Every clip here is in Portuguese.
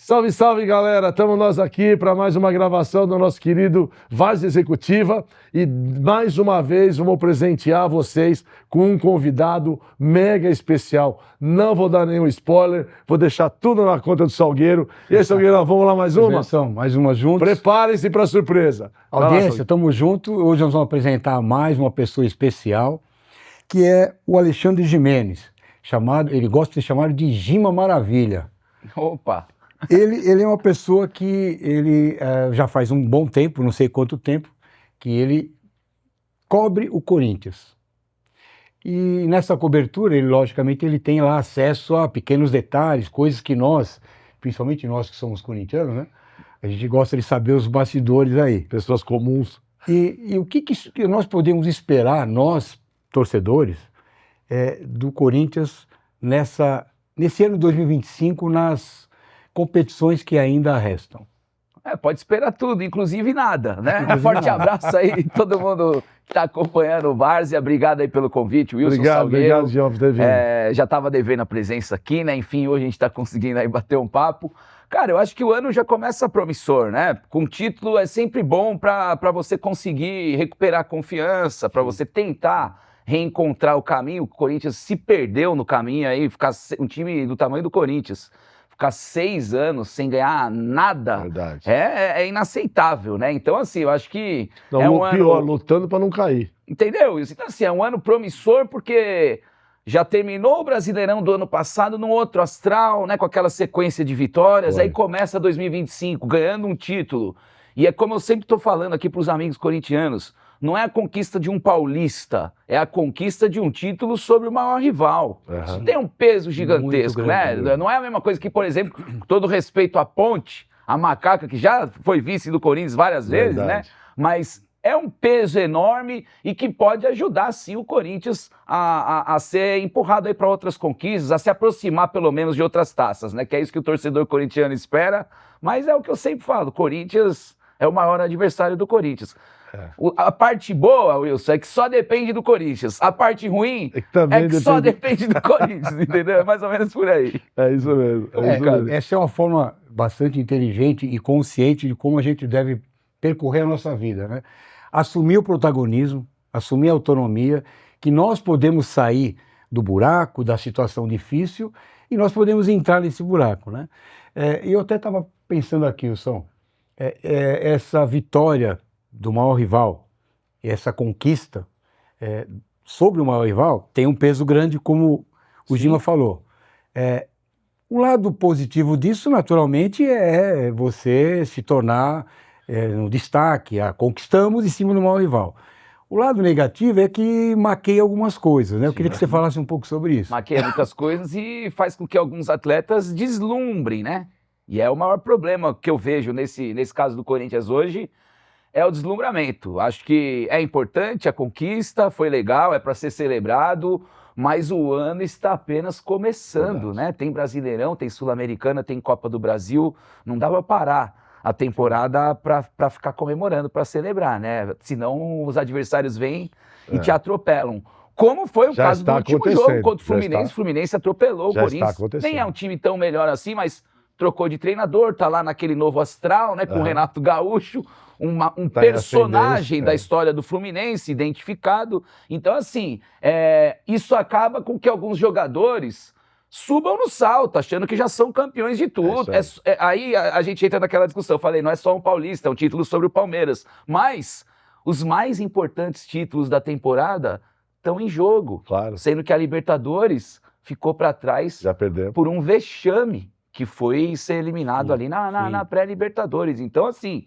Salve, salve, galera! Estamos nós aqui para mais uma gravação do nosso querido Várzea Executiva e mais uma vez vamos presentear vocês com um convidado mega especial. Não vou dar nenhum spoiler, vou deixar tudo na conta do Salgueiro. E aí, Salgueirão, vamos lá mais uma? Mais uma juntos. Preparem-se para a surpresa. Audiência, estamos juntos. Hoje nós vamos apresentar mais uma pessoa especial, que é o Alexandre Gimenez. Ele gosta de ser chamado de Gima Maravilha. Opa! Ele é uma pessoa que já faz um bom tempo, não sei quanto tempo, que ele cobre o Corinthians. E nessa cobertura, logicamente, ele tem lá acesso a pequenos detalhes, coisas que nós, principalmente nós que somos corintianos, né? A gente gosta de saber os bastidores aí. Pessoas comuns. E o que nós podemos esperar, nós, torcedores, do Corinthians nesse ano de 2025, nas competições que ainda restam? Pode esperar tudo, inclusive nada, né? Um forte abraço aí, todo mundo que está acompanhando o Várzea. Obrigado aí pelo convite, Wilson Salgueiro. Obrigado, Jean, por ter vindo. Já estava devendo a presença aqui, né? Enfim, hoje a gente está conseguindo aí bater um papo. Cara, eu acho que o ano já começa promissor, né? Com título é sempre bom para você conseguir recuperar a confiança, para você tentar reencontrar o caminho. O Corinthians se perdeu no caminho aí, ficar um time do tamanho do Corinthians, ficar 6 anos sem ganhar nada, Verdade. É inaceitável, né? Então, assim, eu acho que Não, é um pior, ano... lutando para não cair. Entendeu? Então, assim, é um ano promissor porque já terminou o Brasileirão do ano passado num outro astral, né? Com aquela sequência de vitórias, Foi. aí começa 2025 ganhando um título. E é como eu sempre estou falando aqui para os amigos corintianos, não é a conquista de um paulista, é a conquista de um título sobre o maior rival. Uhum. Isso tem um peso gigantesco, né? Não é a mesma coisa que, por exemplo, com todo respeito à Ponte, a Macaca, que já foi vice do Corinthians várias vezes, né? Mas é um peso enorme e que pode ajudar, sim, o Corinthians a ser empurrado aí para outras conquistas, a se aproximar, pelo menos, de outras taças, né? Que é isso que o torcedor corintiano espera. Mas é o que eu sempre falo, o Corinthians é o maior adversário do Corinthians. A parte boa, Wilson, é que só depende do Corinthians. A parte ruim é que só depende do Corinthians, entendeu? É mais ou menos por aí. É isso mesmo. Essa é uma forma bastante inteligente e consciente de como a gente deve percorrer a nossa vida, né? Assumir o protagonismo, assumir a autonomia, que nós podemos sair do buraco, da situação difícil, e nós podemos entrar nesse buraco, né? E eu até estava pensando aqui, Wilson, essa vitória do maior rival, essa conquista sobre o maior rival, tem um peso grande, como o Gima falou. O lado positivo disso, naturalmente, é você se tornar no destaque, conquistamos em cima do maior rival. O lado negativo é que maqueia algumas coisas, né? Eu queria que você falasse um pouco sobre isso. Maqueia muitas coisas e faz com que alguns atletas deslumbrem, né? E é o maior problema que eu vejo nesse caso do Corinthians hoje, é o deslumbramento. Acho que é importante a conquista, foi legal, é para ser celebrado, mas o ano está apenas começando, né? Tem Brasileirão, tem Sul-Americana, tem Copa do Brasil, não dá para parar a temporada para ficar comemorando, para celebrar, né? Senão os adversários vêm e te atropelam. Como foi o caso do último jogo contra o Fluminense. O Fluminense atropelou o Corinthians. Nem é um time tão melhor assim, mas trocou de treinador, tá lá naquele novo astral, né? Com o Renato Gaúcho, um personagem da história do Fluminense, identificado. Então, assim, isso acaba com que alguns jogadores subam no salto, achando que já são campeões de tudo. Aí a gente entra naquela discussão. Eu falei, não é só um paulista, é um título sobre o Palmeiras. Mas os mais importantes títulos da temporada estão em jogo. Claro. Sendo que a Libertadores ficou para trás por um vexame, que foi ser eliminado ali na pré-Libertadores. Então, assim,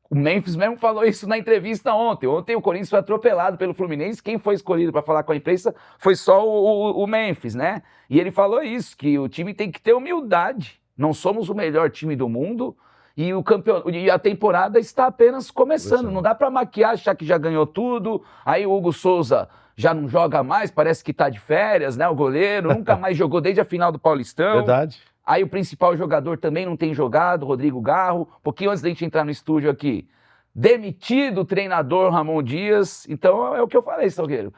o Memphis mesmo falou isso na entrevista ontem. Ontem o Corinthians foi atropelado pelo Fluminense. Quem foi escolhido para falar com a imprensa foi só o Memphis, né? E ele falou isso, que o time tem que ter humildade. Não somos o melhor time do mundo e a temporada está apenas começando. Não dá para maquiar, achar que já ganhou tudo. Aí o Hugo Souza já não joga mais, parece que está de férias, né? O goleiro nunca mais jogou desde a final do Paulistão. Verdade. Aí o principal jogador também não tem jogado, Rodrigo Garro. Um pouquinho antes da gente entrar no estúdio aqui, demitido o treinador Ramon Dias. Então é o que eu falei, Salgueiro.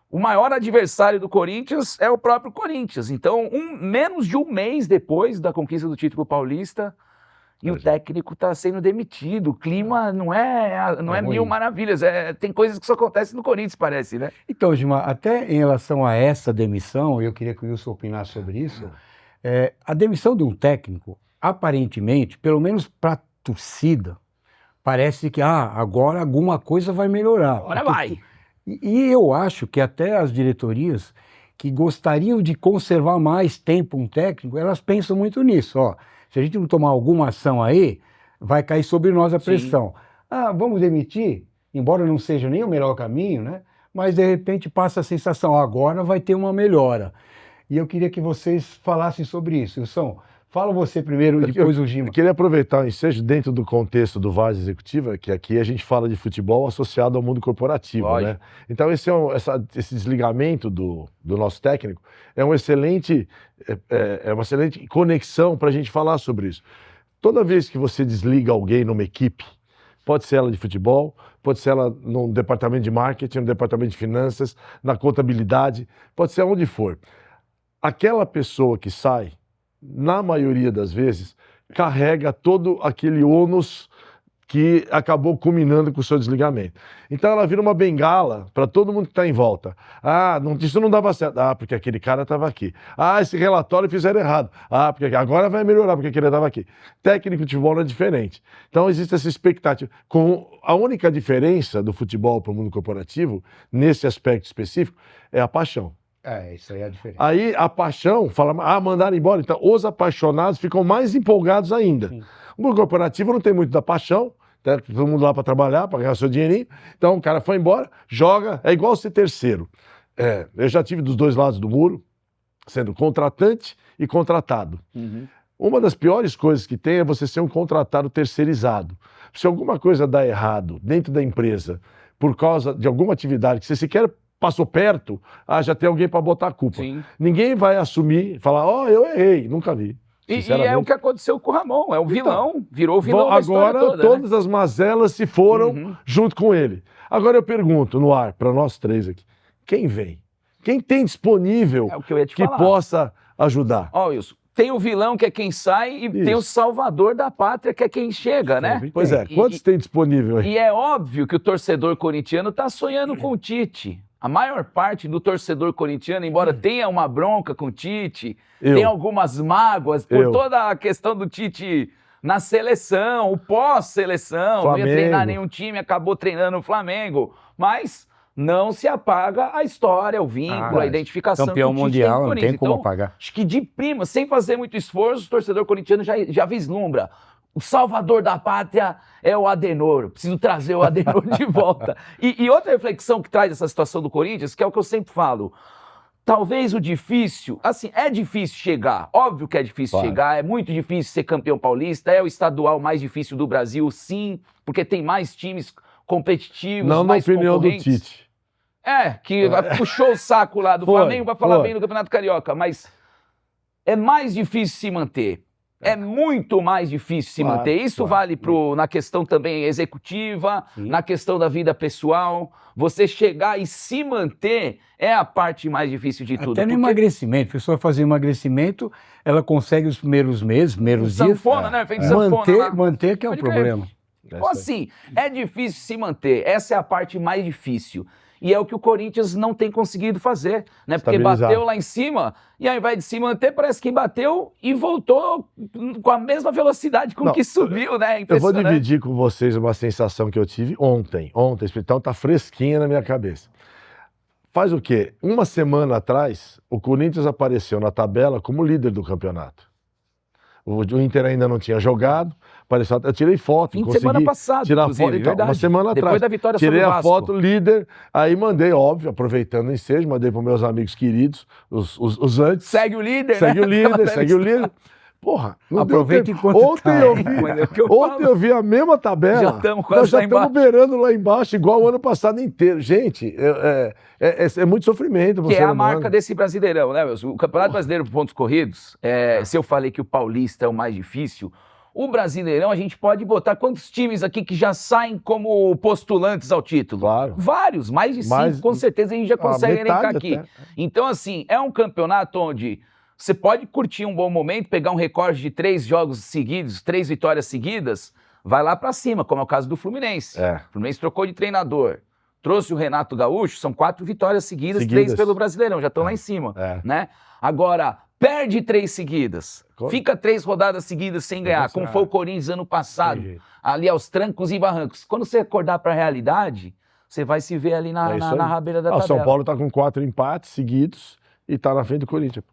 o maior adversário do Corinthians é o próprio Corinthians. Então, menos de um mês depois da conquista do título paulista, e o técnico está sendo demitido. O clima não é mil maravilhas. Tem coisas que só acontecem no Corinthians, parece, né? Então, Gilmar, até em relação a essa demissão, eu queria que o Wilson opinasse sobre isso, a demissão de um técnico, aparentemente, pelo menos para a torcida, parece que agora alguma coisa vai melhorar. Agora vai! E eu acho que até as diretorias que gostariam de conservar mais tempo um técnico, elas pensam muito nisso, ó. Se a gente não tomar alguma ação aí, vai cair sobre nós a pressão. Vamos demitir, embora não seja nem o melhor caminho, né? Mas de repente passa a sensação, agora vai ter uma melhora. E eu queria que vocês falassem sobre isso. Wilson, fala você primeiro e depois o Gima. Eu queria aproveitar o ensejo dentro do contexto do Várzea Executiva, que aqui a gente fala de futebol associado ao mundo corporativo, né? Então esse desligamento do nosso técnico é uma excelente conexão para a gente falar sobre isso. Toda vez que você desliga alguém numa equipe, pode ser ela de futebol, pode ser ela no departamento de marketing, no departamento de finanças, na contabilidade, pode ser onde for. Aquela pessoa que sai, na maioria das vezes, carrega todo aquele ônus que acabou culminando com o seu desligamento. Então ela vira uma bengala para todo mundo que está em volta. Isso não dava certo. Porque aquele cara estava aqui. Esse relatório fizeram errado. Porque agora vai melhorar porque aquele estava aqui. Técnico de futebol não é diferente. Então existe essa expectativa. A única diferença do futebol para o mundo corporativo, nesse aspecto específico, é a paixão. Isso aí é a diferença. Aí a paixão, mandaram embora. Então os apaixonados ficam mais empolgados ainda. Sim. O mundo corporativo não tem muito da paixão, tá? Todo mundo lá para trabalhar, para ganhar seu dinheirinho. Então o cara foi embora, joga, é igual ser terceiro. Eu já tive dos dois lados do muro, sendo contratante e contratado. Uhum. Uma das piores coisas que tem é você ser um contratado terceirizado. Se alguma coisa dá errado dentro da empresa, por causa de alguma atividade que você sequer passou perto, já tem alguém para botar a culpa. Sim. Ninguém vai assumir, falar, eu errei, nunca vi. E é o que aconteceu com o Ramon, é o vilão, virou o vilão da agora toda, todas as mazelas se foram junto com ele. Agora eu pergunto no ar, para nós três aqui, quem vem? Quem tem disponível que possa ajudar? Wilson, tem o vilão que é quem sai e tem o salvador da pátria que é quem chega, né? Pois quantos tem disponível aí? E é óbvio que o torcedor corintiano está sonhando com o Tite. A maior parte do torcedor corintiano, embora tenha uma bronca com o Tite, tem algumas mágoas por toda a questão do Tite na seleção, o pós-seleção, não ia treinar nenhum time, acabou treinando o Flamengo, mas não se apaga a história, o vínculo, a identificação. Campeão mundial, não tem como apagar. Acho que de prima, sem fazer muito esforço, o torcedor corintiano já vislumbra. O salvador da pátria é o Adenor. Preciso trazer o Adenor de volta. E outra reflexão que traz essa situação do Corinthians, que é o que eu sempre falo. Talvez o difícil, assim, é difícil chegar. Óbvio que é difícil chegar, é muito difícil ser campeão paulista. É o estadual mais difícil do Brasil, sim, porque tem mais times competitivos, mais concorrentes. Não na opinião do Tite. Que puxou o saco lá do Flamengo para falar bem do Campeonato Carioca, mas é mais difícil se manter. É muito mais difícil se manter. Isso vale na questão também executiva, na questão da vida pessoal. Você chegar e se manter é a parte mais difícil de tudo. Até no emagrecimento. A pessoa fazer emagrecimento, ela consegue os primeiros meses, primeiros dias. Sanfona, né? Fez sanfona. Manter que é o problema. Então, assim, é difícil se manter. Essa é a parte mais difícil. E é o que o Corinthians não tem conseguido fazer, né? Porque bateu lá em cima e ao invés de se manter, parece que bateu e voltou com a mesma velocidade com que subiu, né? Eu vou dividir com vocês uma sensação que eu tive ontem, então tá fresquinha na minha cabeça. Faz o quê? Uma semana atrás, o Corinthians apareceu na tabela como líder do campeonato. O Inter ainda não tinha jogado, apareceu, eu tirei foto, consegui semana passada, tirar foto, então, uma semana depois atrás. Da vitória tirei sobre o a Vasco. foto, líder, aí mandei, óbvio, aproveitando o ensejo, mandei para meus amigos queridos, os antes. Segue o líder, segue o líder, segue o líder. Porra, aproveita enquanto ontem eu vi a mesma tabela. Já estamos quase lá embaixo. Nós já estamos beirando lá embaixo, igual o ano passado inteiro. Gente, é muito sofrimento. Que é a marca desse Brasileirão, né, Wilson? O Campeonato Brasileiro por pontos corridos, se eu falei que o Paulista é o mais difícil, O Brasileirão, a gente pode botar quantos times aqui que já saem como postulantes ao título? Claro. Vários, mais de 5, Mais- com certeza a gente já consegue elencar metade aqui. até. Então, assim, é um campeonato onde você pode curtir um bom momento, pegar um recorde de 3 jogos seguidos, 3 vitórias seguidas, vai lá pra cima, como é o caso do Fluminense. É. O Fluminense trocou de treinador, trouxe o Renato Gaúcho, são 4 vitórias seguidas, 3 pelo Brasileirão, já estão lá em cima, É. né? Agora, perde 3 seguidas, fica 3 rodadas seguidas sem ganhar, como foi o Corinthians ano passado, Tem jeito. ali aos trancos e barrancos. Quando você acordar pra realidade, você vai se ver ali É na isso aí. rabeira da O tabela. São Paulo tá com 4 empates seguidos e tá na frente do Corinthians.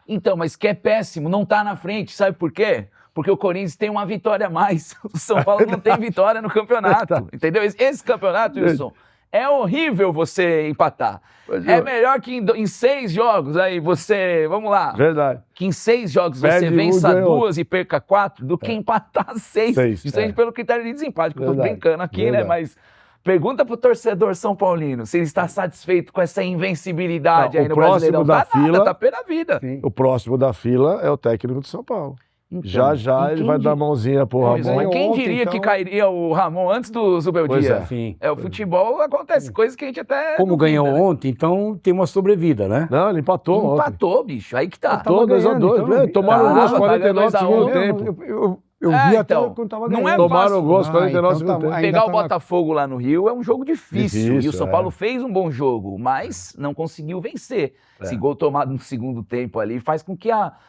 Então, mas que é péssimo, não tá na frente, sabe por quê? Porque o Corinthians tem uma vitória a mais. O São Paulo não tem vitória no campeonato, entendeu? Esse campeonato, Wilson, é horrível você empatar. É melhor que em 6 jogos, aí você, vamos lá, Verdade. que em 6 jogos você Perde um, vença ganha 2 e perca 4, do que empatar 6. Seis, Justamente pelo critério de desempate, que eu tô Verdade, brincando aqui, né? verdade. Mas pergunta pro torcedor São Paulino se ele está satisfeito com essa invencibilidade Não, aí o no próximo Brasileirão. da Tá nada, fila- tá pela vida. Sim. O próximo da fila é o técnico do São Paulo. Então, Já e ele quem vai di- dar a mãozinha pro Pois é, Ramon. mas quem Ontem, diria então- que cairia o Ramon antes do Zubeldia? Pois Sim. É, o futebol acontece coisas que a gente até Como duvida, ganhou né? ontem, então tem uma sobrevida, né? Não, ele empatou ontem. Empatou, bicho, aí que tá. Tava Empatou 2 a ganhando, 2. então. Tomaram o Tá, gol aos tá 49 do ganhando segundo 2 a 1. tempo. Eu É, vi até então, quando tava não ganhando. é Tomaram fácil. o gol aos 49 do então segundo tempo. ainda Pegar tá o na- Botafogo lá no Rio é um jogo difícil. E o São Difícil, Paulo fez um bom jogo, mas não conseguiu vencer. Esse gol tomado no segundo tempo ali faz com que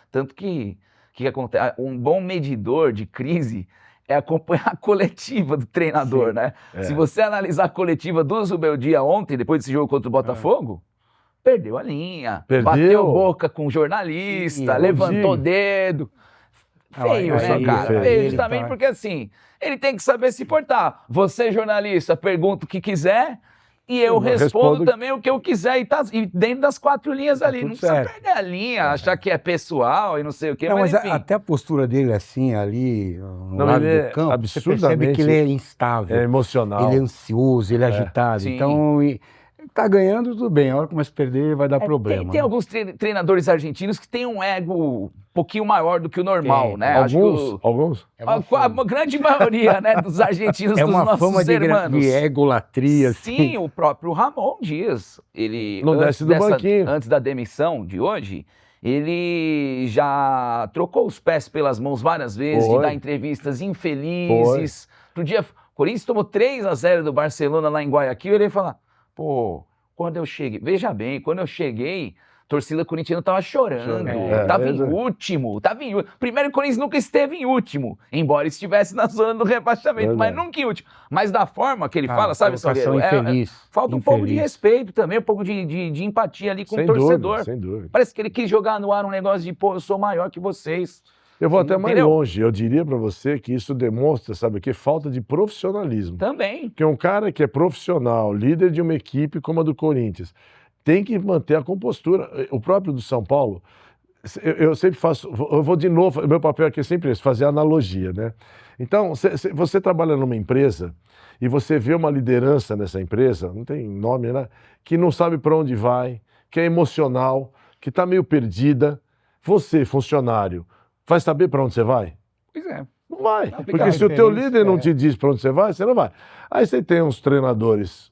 tanto que acontece, um bom medidor de crise é acompanhar a coletiva do treinador, Sim. né? É. Se você analisar a coletiva do Zubeldia ontem, depois desse jogo contra o Botafogo, perdeu a linha, Perdeu. bateu boca com o jornalista, Sim, levantou o digo. dedo. Feio, Aí, né, cara? feio. Feio, Ele justamente tá- porque assim, ele tem que saber se portar. Você, jornalista, pergunta o que quiser e eu respondo respondo- também o que eu quiser e dentro das 4 linhas ali. tudo Não precisa certo. perder a linha, achar que é pessoal e não sei o quê, Não, mas mas enfim. até a postura dele assim, ali, no Não, lado ele do é campo, você percebe absurdamente- que ele é instável, É emocional. ele é ansioso, ele é agitado. Sim. Então, tá ganhando, tudo bem. A hora que começa a perder, vai dar problema. Tem né? alguns treinadores argentinos que têm um ego um pouquinho maior do que o normal, Tem. né? Acho que Alguns? É uma a fama. grande maioria, né, dos argentinos, É dos uma nossos fama de hermanos. egolatria. assim. Sim, o próprio Ramon Dias, ele Não desce do banquinho. antes da demissão de hoje, ele já trocou os pés pelas mãos várias vezes, de Foi. dar entrevistas infelizes. Outro dia, o Corinthians tomou 3-0 do Barcelona lá em Guayaquil, ele ia falar, pô, quando eu cheguei, veja bem, quando eu cheguei, a torcida corintiana tava chorando, tava em último, Primeiro, o Corinthians nunca esteve em último, embora estivesse na zona do rebaixamento, mas nunca em último. Mas da forma que ele fala, sabe, colocação Salgueiro? infeliz. Falta um pouco de infeliz. respeito também, um pouco de empatia ali com Sem o torcedor. dúvida, sem dúvida. Parece que ele quis jogar no ar um negócio de, pô, eu sou maior que vocês. Eu vou até mais Entendeu? longe. Eu diria para você que isso demonstra, sabe o quê? Falta de profissionalismo. Também. Porque um cara que é profissional, líder de uma equipe como a do Corinthians, tem que manter a compostura. O próprio do São Paulo, eu sempre faço, eu vou de novo, meu papel aqui é sempre esse, fazer analogia, né? Então, você trabalha numa empresa e você vê uma liderança nessa empresa, não tem nome, né? Que não sabe para onde vai, que é emocional, que está meio perdida. Você, funcionário, vai saber para onde você vai? Pois é. Não vai. Não, Porque se o teu referência, líder não te diz para onde você não vai. Aí você tem uns treinadores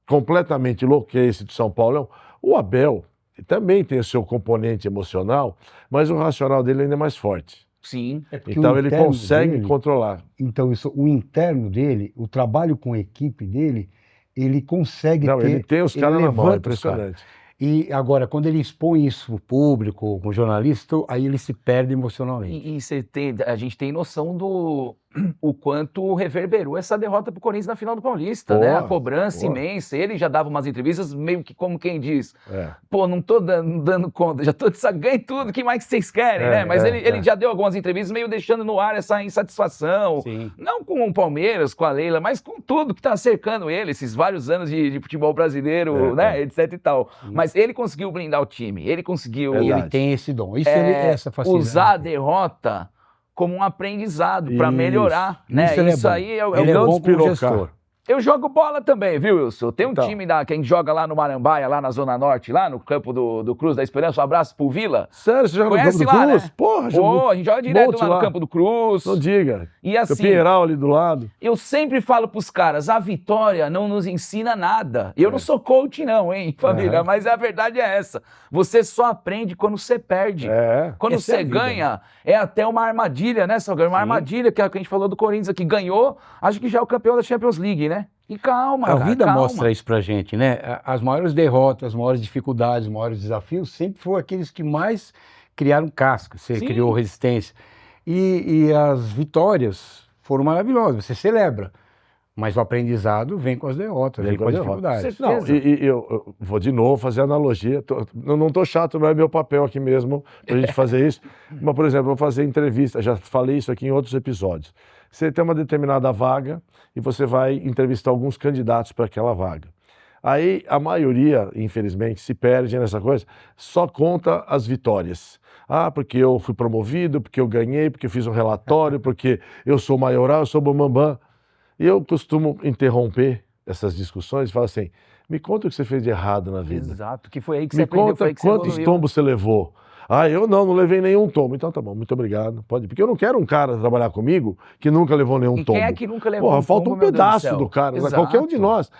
completamente loucos, que é esse de São Paulo. O Abel também tem o seu componente emocional, mas o racional dele ainda é mais forte. Sim. É porque Então o ele interno consegue dele- controlar. Então, o interno dele, o trabalho com a equipe dele, ele consegue Não, ter... ele tem os caras na mão, é levanta os caras. impressionante. E agora, quando ele expõe isso pro público, com o jornalista, aí ele se perde emocionalmente. E a gente tem noção do o quanto reverberou essa derrota pro Corinthians na final do Paulista, né? A cobrança imensa. Ele já dava umas entrevistas meio que como quem diz, pô, não tô dando conta, já tô de saco, ganhei tudo, o que mais que vocês querem, né? Mas ele já deu algumas entrevistas meio deixando no ar essa insatisfação. Sim. Não com o Palmeiras, com a Leila, mas com tudo que tá cercando ele, esses vários anos de futebol brasileiro, né? Etc e tal. Mas ele conseguiu blindar o time, ele conseguiu Ele tem esse dom. Isso essa facilidade. usar a derrota como um aprendizado para Isso. melhorar, né? Isso ele é Isso bom. aí é o Ele é não bom como despirocar. gestor. Eu jogo bola também, viu, Wilson? Tem um Então. time que a gente joga lá no Marambaia, lá na Zona Norte, lá no campo do Cruz da Esperança. Um abraço pro Vila. Sério, você joga Conhece no campo do lá, Cruz? né? Porra, Pô, a gente joga direto monte lá no lá. campo do Cruz. Não diga. E Tem o assim, Pinheiral ali do lado. eu sempre falo pros caras, a vitória não nos ensina nada. Eu não sou coach não, hein, família? Mas a verdade é essa. Você só aprende quando você perde. É. Quando Essa é você a vida, ganha, é até uma armadilha, né, Salgueiro? Uma armadilha, que é o que a gente falou do Corinthians aqui. Ganhou, acho que já é o campeão da Champions League, né? E calma, A cara, vida calma. mostra isso pra gente, né? As maiores derrotas, as maiores dificuldades, os maiores desafios sempre foram aqueles que mais criaram casca, você Sim. criou resistência. E as vitórias foram maravilhosas, você celebra. Mas o aprendizado vem com as derrotas, vem com as dificuldades. Não, e eu vou de novo fazer analogia. Eu não estou chato, não é meu papel aqui mesmo para a gente fazer isso. Mas, por exemplo, eu vou fazer entrevista, já falei isso aqui em outros episódios. Você tem uma determinada vaga e você vai entrevistar alguns candidatos para aquela vaga. Aí a maioria, infelizmente, se perde nessa coisa, só conta as vitórias. Ah, porque eu fui promovido, porque eu ganhei, porque eu fiz um relatório, porque eu sou maioral, eu sou bambambam. E eu costumo interromper essas discussões e falar assim, me conta o que você fez de errado na vida. Exato, que foi aí que Me você aprendeu, conta foi aí que você quantos evoluiu. tombos você levou. Ah, eu não levei nenhum tombo. Então tá bom, muito obrigado. Pode, porque eu não quero um cara trabalhar comigo que nunca levou nenhum E tombo. quem é que nunca levou Porra, um falta tombo, um meu Deus do pedaço céu? do cara, Exato. qualquer um de nós.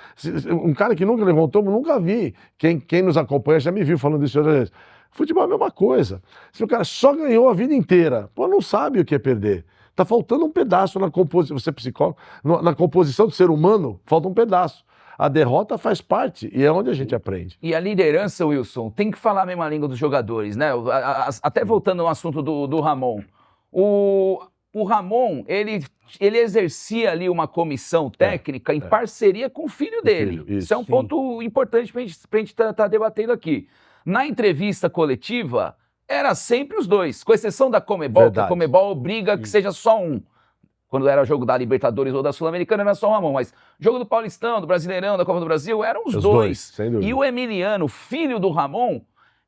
Um cara que nunca levou um tombo, nunca vi. Quem nos acompanha já me viu falando isso outras vezes. Futebol é a mesma coisa. Se o cara só ganhou a vida inteira, pô, não sabe o que é perder. Tá faltando um pedaço na composição, você é psicólogo, na composição do ser humano, falta um pedaço. A derrota faz parte e é onde a gente aprende. E a liderança, Wilson, tem que falar a mesma língua dos jogadores, né? Até voltando ao assunto do Ramon. O Ramon, ele exercia ali uma comissão técnica em parceria com o filho dele. filho, isso é um sim. ponto importante pra gente tá debatendo aqui. Na entrevista coletiva, era sempre os dois, com exceção da Conmebol, que a Verdade. Conmebol obriga que seja só um. Quando era jogo da Libertadores ou da Sul-Americana, era só o Ramon, mas jogo do Paulistão, do Brasileirão, da Copa do Brasil, eram os dois. Sem dúvida. E o Emiliano, filho do Ramon,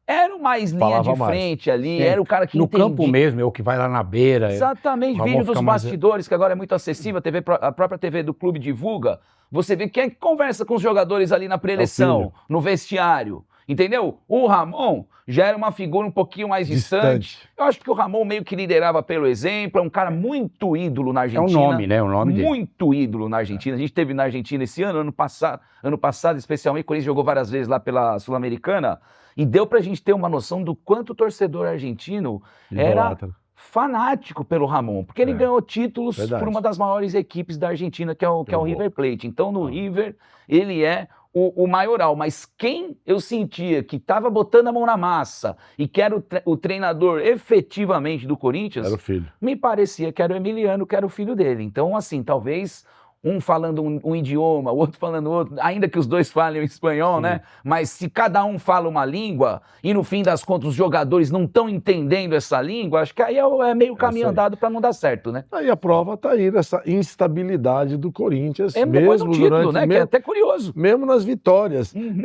era o mais linha Falava de mais. frente ali, Sempre. era o cara que No entendia. campo mesmo, é o que vai lá na beira. Exatamente, O Ramon vídeo dos fica mais- bastidores, que agora é muito acessível, a própria TV do clube divulga. Você vê quem é que conversa com os jogadores ali na pré-eleição, no vestiário, entendeu? O Ramon já era uma figura um pouquinho mais distante. Eu acho que o Ramon meio que liderava pelo exemplo, é um cara muito ídolo na É Argentina. um nome, né? O nome dele. Muito ídolo na Argentina. A gente teve na Argentina esse ano passado especialmente, o Corinthians jogou várias vezes lá pela Sul-Americana, e deu pra gente ter uma noção do quanto o torcedor argentino era Idolatra. fanático pelo Ramon, porque ele ganhou títulos Verdade. por uma das maiores equipes da Argentina, que é o River Plate. Então, no River, ele é o maioral, mas quem eu sentia que estava botando a mão na massa e que era o treinador efetivamente do Corinthians, Era o filho. me parecia que era o Emiliano, que era o filho dele. Então, assim, talvez um falando um idioma, o outro falando outro, ainda que os dois falem o espanhol, né? Mas se cada um fala uma língua e no fim das contas os jogadores não estão entendendo essa língua, acho que aí é meio caminho isso aí. andado para não dar certo, né? Aí a prova tá aí nessa instabilidade do Corinthians, É depois mesmo do título, durante, né? Que é até curioso. mesmo nas vitórias. Uhum.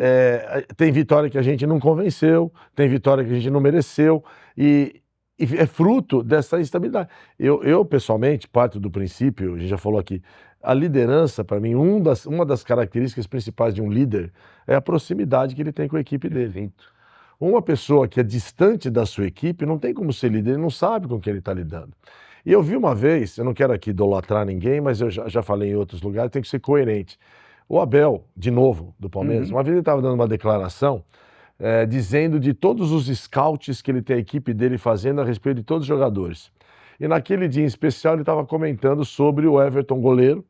Tem vitória que a gente não convenceu, tem vitória que a gente não mereceu, e é fruto dessa instabilidade. Eu, pessoalmente, parto do princípio, a gente já falou aqui, a liderança, para mim, uma das características principais de um líder é a proximidade que ele tem com a equipe dele. Uma pessoa que é distante da sua equipe não tem como ser líder, ele não sabe com quem ele está lidando. E eu vi uma vez, eu não quero aqui idolatrar ninguém, mas eu já falei em outros lugares, tem que ser coerente. O Abel, de novo, do Palmeiras, uma vez ele estava dando uma declaração dizendo de todos os scouts que ele tem a equipe dele fazendo a respeito de todos os jogadores. E naquele dia em especial ele estava comentando sobre o Everton, goleiro,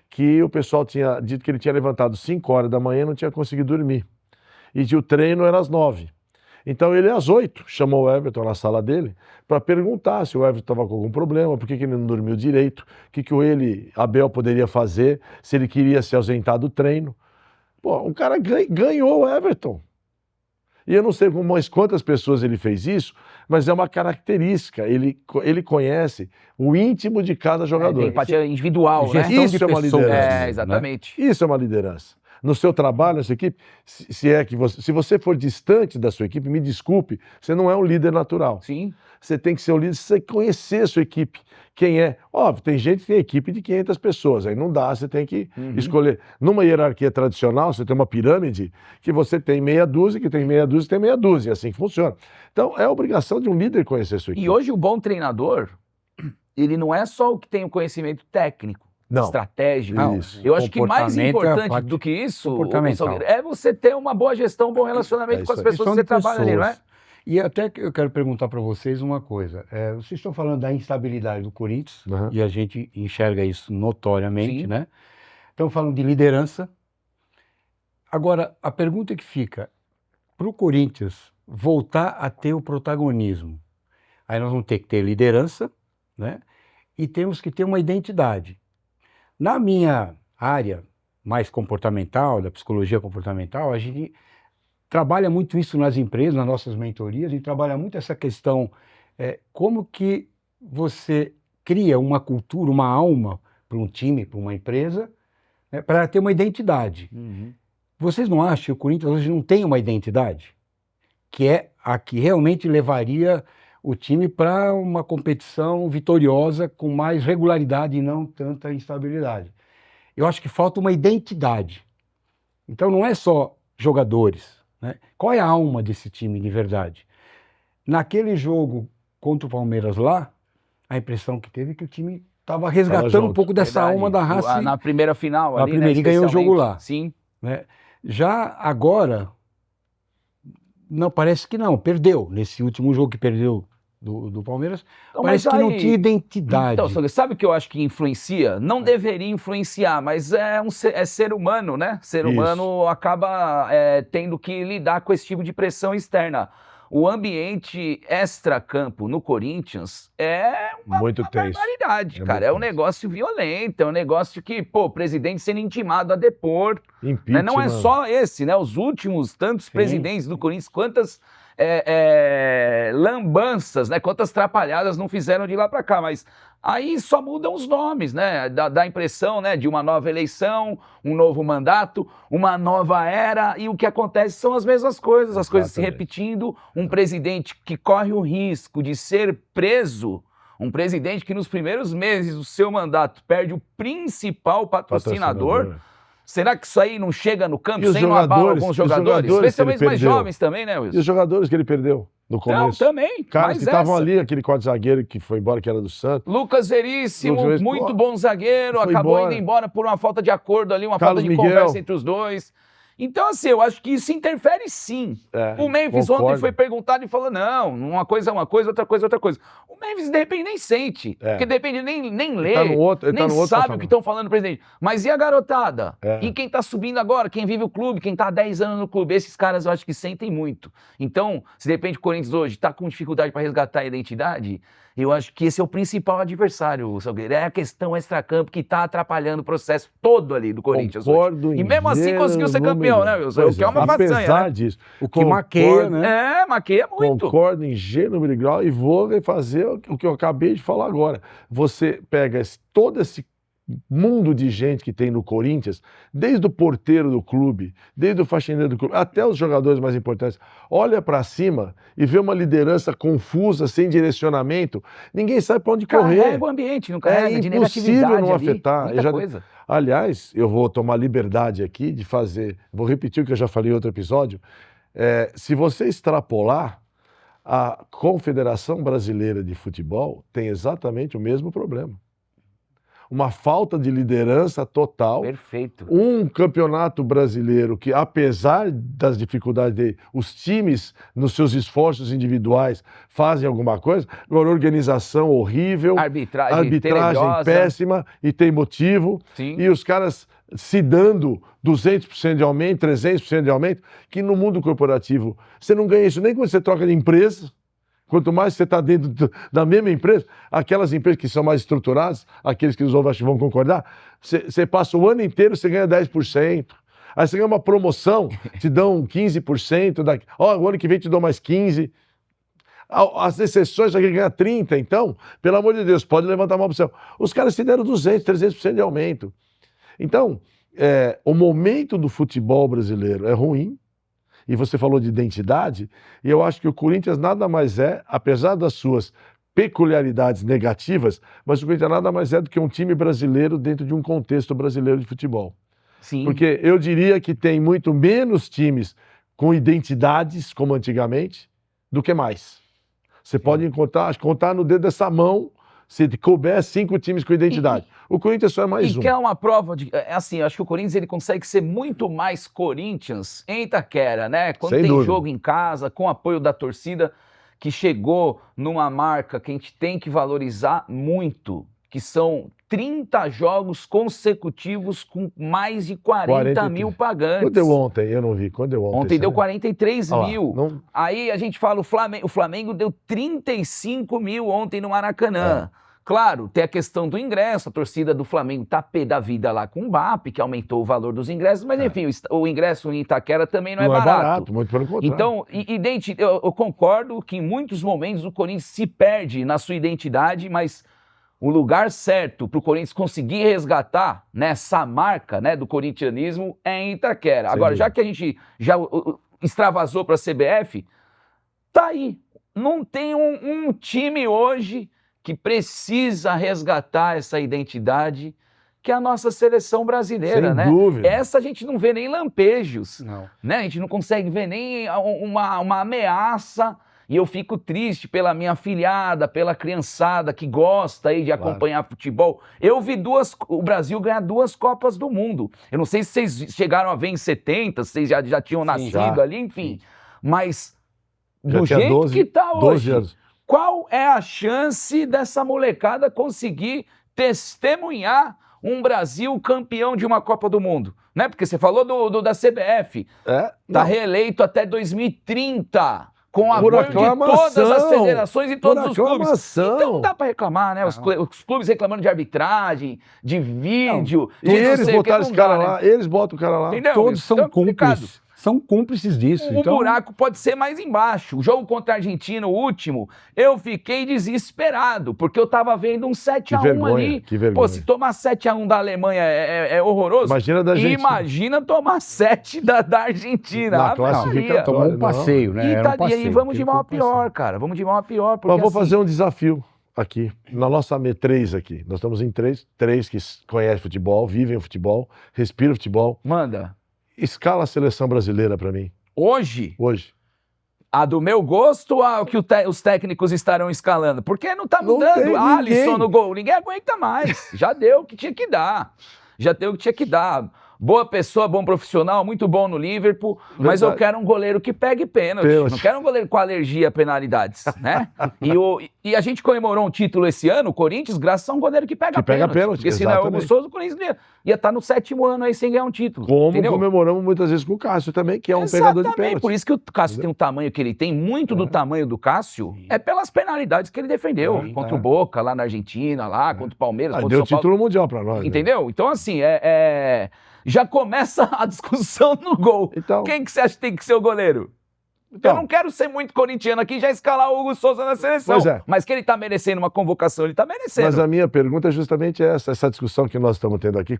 que o pessoal tinha dito que ele tinha levantado 5 horas da manhã e não tinha conseguido dormir. E que o treino era às 9. Então ele às 8 chamou o Everton na sala dele para perguntar se o Everton estava com algum problema, por que ele não dormiu direito, o que Abel poderia fazer, se ele queria se ausentar do treino. Pô, o cara ganhou o Everton. E eu não sei com quantas pessoas ele fez isso, mas é uma característica. Ele conhece o íntimo de cada jogador. Tem empatia individual, né? Gestão Isso de é uma pessoas, liderança. né? Exatamente. Isso é uma liderança. no seu trabalho, na sua equipe, se você for distante da sua equipe, me desculpe, você não é um líder natural. Sim. Você tem que ser um líder, você conhecer a sua equipe, quem é. Óbvio, tem gente que tem equipe de 500 pessoas, aí não dá, você tem que escolher. Numa hierarquia tradicional, você tem uma pirâmide que você tem meia dúzia, que tem meia dúzia, que tem meia dúzia, é assim que funciona. Então, é a obrigação de um líder conhecer a sua equipe. E hoje o bom treinador, ele não é só o que tem o conhecimento técnico, estratégico. Não, isso. Eu acho que mais Comportamento é a importante parte do que isso, comportamental. é você ter uma boa gestão, um bom relacionamento com as isso aí. pessoas que você trabalha ali, não é? E até que eu quero perguntar para vocês uma coisa. Vocês estão falando da instabilidade do Corinthians, Uhum. e a gente enxerga isso notoriamente, Sim. né? Estão falando de liderança. Agora, a pergunta que fica, para o Corinthians voltar a ter o protagonismo, aí nós vamos ter que ter liderança, né? E temos que ter uma identidade. Na minha área mais comportamental, da psicologia comportamental, a gente trabalha muito isso nas empresas, nas nossas mentorias, e trabalha muito essa questão, como que você cria uma cultura, uma alma para um time, para uma empresa, né, para ter uma identidade. Vocês não acham que o Corinthians hoje não tem uma identidade? Que é a que realmente levaria o time para uma competição vitoriosa com mais regularidade e não tanta instabilidade. Eu acho que falta uma identidade. Então não é só jogadores, né? Qual é a alma desse time de verdade? Naquele jogo contra o Palmeiras lá, a impressão que teve é que o time estava resgatando um pouco dessa Verdade. alma da raça. Na primeira final Na ali, primeira, né, e ganhou o jogo lá. Sim. Né? Já agora, não, parece que não, perdeu. Nesse último jogo que perdeu do Palmeiras, Então, parece mas que não aí- tinha identidade. Então, Sandro, sabe o que eu acho que influencia? Não deveria influenciar, mas é ser humano, né? Ser Isso. humano acaba tendo que lidar com esse tipo de pressão externa. O ambiente extra-campo no Corinthians é uma Muito tenso. barbaridade, É cara. muito É um tenso. negócio violento, é um negócio que, pô, o presidente sendo intimado a depor. Né? Impeachment. Não é só esse, né? Os últimos tantos Sim. presidentes do Corinthians, quantas lambanças, né? Quantas trapalhadas não fizeram de lá para cá, mas aí só mudam os nomes, né? Dá a impressão, né, de uma nova eleição, um novo mandato, uma nova era, e o que acontece são as mesmas coisas, as coisas se Exatamente. repetindo. Um presidente que corre o risco de ser preso, um presidente que nos primeiros meses do seu mandato perde o principal patrocinador. Será que isso aí não chega no campo E os sem uma bala jogadores- alguns os jogadores? jogadores que Especialmente ele mais perdeu. jovens também, né, E Wilson? os jogadores que ele perdeu no Não, começo? também. Caras mas que estavam essa. ali, aquele quarto zagueiro que foi embora, que era do Santos. Lucas Veríssimo, Lucas Veríssimo, muito pô, bom zagueiro, foi acabou embora. indo embora por uma falta de acordo ali, uma Carlos falta de Miguel. conversa entre os dois. Então, assim, eu acho que isso interfere sim. O Memphis ontem concordo. foi perguntado e falou, não, uma coisa é uma coisa, outra coisa é outra coisa. O Memphis, de repente, nem sente, porque de repente nem lê, tá no outro- ele nem tá no outro sabe o patamar. que estão falando, presidente. Mas e a garotada? É. E quem tá subindo agora? Quem vive o clube? Quem tá há 10 anos no clube? Esses caras eu acho que sentem muito. Então, se de repente o Corinthians hoje tá com dificuldade para resgatar a identidade, eu acho que esse é o principal adversário, Salgueiro. É a questão extracampo que tá atrapalhando o processo todo ali do Corinthians Concordo hoje. em E mesmo assim gênero, conseguiu ser campeão, né, número. Wilson? Pois O que é uma Apesar façanha, né? disso, O que maqueia, concordo- né? Maqueia muito. Concordo em gênero, número e grau e vou fazer o que eu acabei de falar agora. Você pega todo esse mundo de gente que tem no Corinthians, desde o porteiro do clube, desde o faxineiro do clube, até os jogadores mais importantes, olha para cima e vê uma liderança confusa, sem direcionamento, ninguém sabe para onde correr. Carrega o ambiente, não carrega de impossível negatividade não ali. afetar. Muita Eu já- coisa. Aliás, eu vou tomar liberdade aqui de fazer, vou repetir o que eu já falei em outro episódio, se você extrapolar, a Confederação Brasileira de Futebol tem exatamente o mesmo problema. Uma falta de liderança total. Perfeito. Um campeonato brasileiro que, apesar das dificuldades dele, os times, nos seus esforços individuais, fazem alguma coisa. Agora, organização horrível, Arbitragem tenebrosa. péssima, e tem motivo. Sim. E os caras se dando 200% de aumento, 300% de aumento, que no mundo corporativo você não ganha isso nem quando você troca de empresa. Quanto mais você está dentro da mesma empresa, aquelas empresas que são mais estruturadas, aqueles que os ouvintes vão concordar, você passa o ano inteiro, você ganha 10%. Aí você ganha uma promoção, te dão 15%. O ano que vem te dão mais 15%. As exceções, aqui ganha 30%. Então, pelo amor de Deus, pode levantar uma opção. Os caras se deram 200%, 300% de aumento. Então, o momento do futebol brasileiro é ruim, e você falou de identidade, e eu acho que o Corinthians nada mais é, apesar das suas peculiaridades negativas, mas o Corinthians nada mais é do que um time brasileiro dentro de um contexto brasileiro de futebol. Sim. Porque eu diria que tem muito menos times com identidades, como antigamente, do que mais. Você pode contar no dedo dessa mão, se couber 5 times com identidade. O Corinthians só é mais um. E que é uma prova de... assim, eu acho que o Corinthians ele consegue ser muito mais Corinthians em Itaquera, né? Quando Sem tem dúvida. jogo em casa, com apoio da torcida, que chegou numa marca que a gente tem que valorizar muito, que são 30 jogos consecutivos com mais de 40 mil pagantes. Quando deu ontem? Eu não vi. Quando deu ontem? Ontem deu 43 Ah lá, mil. não- Aí a gente fala, o Flamengo deu 35 mil ontem no Maracanã. Claro, tem a questão do ingresso, a torcida do Flamengo tá pé da vida lá com o BAP, que aumentou o valor dos ingressos, mas enfim, o ingresso em Itaquera também não é barato. muito pelo contrário. Então, Dente, eu concordo que em muitos momentos o Corinthians se perde na sua identidade, mas o lugar certo para o Corinthians conseguir resgatar nessa marca, né, do corintianismo é em Itaquera. Sem Agora, dúvida. já que a gente já extravasou para a CBF, tá aí. Não tem um time hoje que precisa resgatar essa identidade, que é a nossa seleção brasileira, Sem né? dúvida. Essa a gente não vê nem lampejos, Não. né? A gente não consegue ver nem uma ameaça. E eu fico triste pela minha afilhada, pela criançada que gosta aí de acompanhar futebol. Eu vi o Brasil ganhar 2 Copas do Mundo. Eu não sei se vocês chegaram a ver em 70, se vocês já tinham nascido já. ali, enfim. Mas Já do tinha jeito 12 que tá 12 hoje, anos. qual é a chance dessa molecada conseguir testemunhar um Brasil campeão de uma Copa do Mundo? Né? Porque você falou da CBF, tá Não. reeleito até 2030, com Por apoio de aclamação. todas as federações e todos Por os clubes. aclamação. Então não dá pra reclamar, né? Os clubes reclamando de arbitragem, de vídeo, E de não eles sei o que, botaram não esse cara dá, né? lá, eles botam o cara lá. Entendeu? Todos são Então é complicado. cúmplices. São cúmplices disso. O Então, buraco pode ser mais embaixo. O jogo contra a Argentina, o último, eu fiquei desesperado, porque eu tava vendo um 7x1 Que vergonha, ali. que vergonha. Pô, se tomar 7x1 da Alemanha é horroroso. Imagina da Argentina. Imagina tomar 7 da Argentina. Na Ave classificatória. Maria. tomou um Não. passeio, né? E, Era um e aí passeio. vamos de Aquilo mal a foi um passeio. pior, cara. Vamos de mal a pior. Porque Mas vou assim, fazer um desafio aqui, na nossa três aqui. Nós estamos em três que conhecem futebol, vivem o futebol, respiram futebol. Manda. Escala a seleção brasileira pra mim, Hoje, hoje. a do meu gosto, a que os técnicos estarão escalando. Porque não tá Não mudando. tem Alisson ninguém. no gol. Ninguém aguenta mais. Já deu o que tinha que dar. Já deu o que tinha que dar. Boa pessoa, bom profissional, muito bom no Liverpool, mas eu Verdade. quero um goleiro que pegue pênalti. Pênalti. Não quero um goleiro com alergia a penalidades, né? E a gente comemorou um título esse ano, o Corinthians, graças a um goleiro que pega pênalti. Porque se não é o Hugo exatamente. Souza, o Corinthians ia estar no 7º ano aí sem ganhar um título. Como entendeu? comemoramos muitas vezes com o Cássio também, que é um pegador de Exatamente, pênalti. por isso que o Cássio tem o tamanho que ele tem, muito do tamanho do Cássio, é pelas penalidades que ele defendeu, contra o Boca, lá na Argentina, lá, contra o Palmeiras, Ah, contra deu o São Paulo. título mundial pra nós. né? Entendeu? Então, assim, já começa a discussão no gol. Então, Quem que você acha que tem que ser o goleiro? Então. Eu não quero ser muito corintiano aqui e já escalar o Hugo Souza na seleção. Pois é. Mas que ele tá merecendo uma convocação, ele tá merecendo. mas a minha pergunta é justamente essa discussão que nós estamos tendo aqui.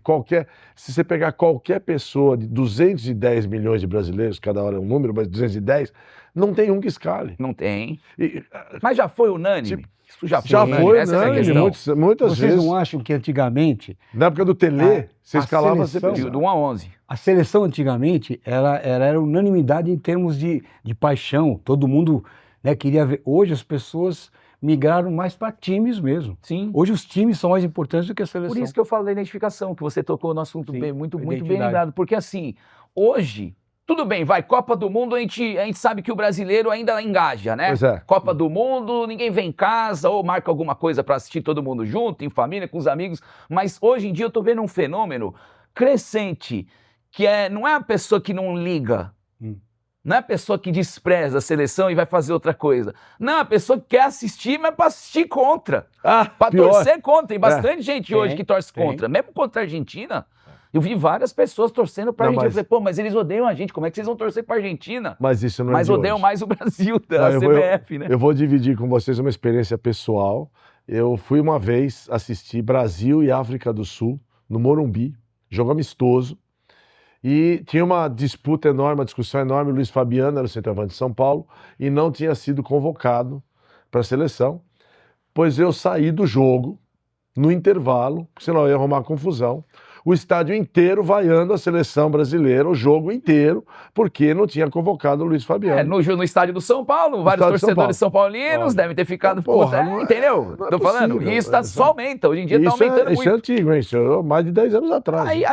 Se você pegar qualquer pessoa de 210 milhões de brasileiros, cada hora é um número, mas 210, não tem um que escale. Não tem. E, Mas já foi unânime? Isso já foi já unânime. foi, Essa é a né? questão. Muitas Vocês vezes. não acham que antigamente Na época do Tele, você a escalava seleção- você Do 1 a 11. a seleção antigamente era unanimidade em termos de paixão. Todo mundo, né, queria ver. Hoje as pessoas migraram mais para times mesmo. Sim. Hoje os times são mais importantes do que a seleção. Por isso que eu falo da identificação, que você tocou no assunto Sim, muito bem identidade. lembrado. Porque assim, hoje, tudo bem, vai, Copa do Mundo, a gente sabe que o brasileiro ainda engaja, né? Pois é. Copa do Mundo, ninguém vem em casa ou marca alguma coisa para assistir todo mundo junto, em família, com os amigos. Mas hoje em dia eu tô vendo um fenômeno crescente, que não é a pessoa que não liga, não é a pessoa que despreza a seleção e vai fazer outra coisa. Não, é a pessoa que quer assistir, mas para assistir contra. Pra pior. torcer contra. Tem bastante gente hoje que torce tem. contra. Mesmo contra a Argentina, eu vi várias pessoas torcendo pra Não, Argentina. mas- Eu falei, pô, mas eles odeiam a gente. Como é que vocês vão torcer pra Argentina? Mas isso não é Mas de odeiam hoje. mais o Brasil da Não, CBF, né? Eu vou dividir com vocês uma experiência pessoal. Eu fui uma vez assistir Brasil e África do Sul, no Morumbi, jogo amistoso. E tinha uma disputa enorme, uma discussão enorme. O Luiz Fabiano era o centroavante de São Paulo e não tinha sido convocado para a seleção, pois eu saí do jogo no intervalo, porque senão eu ia arrumar confusão. O estádio inteiro vaiando a seleção brasileira, o jogo inteiro, porque não tinha convocado o Luiz Fabiano. No estádio do São Paulo, vários estádio de São torcedores são paulinos devem ter ficado... Porra, não é- entendeu? não é Tô falando, possível, e isso só aumenta, hoje em dia tá Isso aumentando isso muito. é antigo, hein? Isso é mais de 10 anos atrás. Aí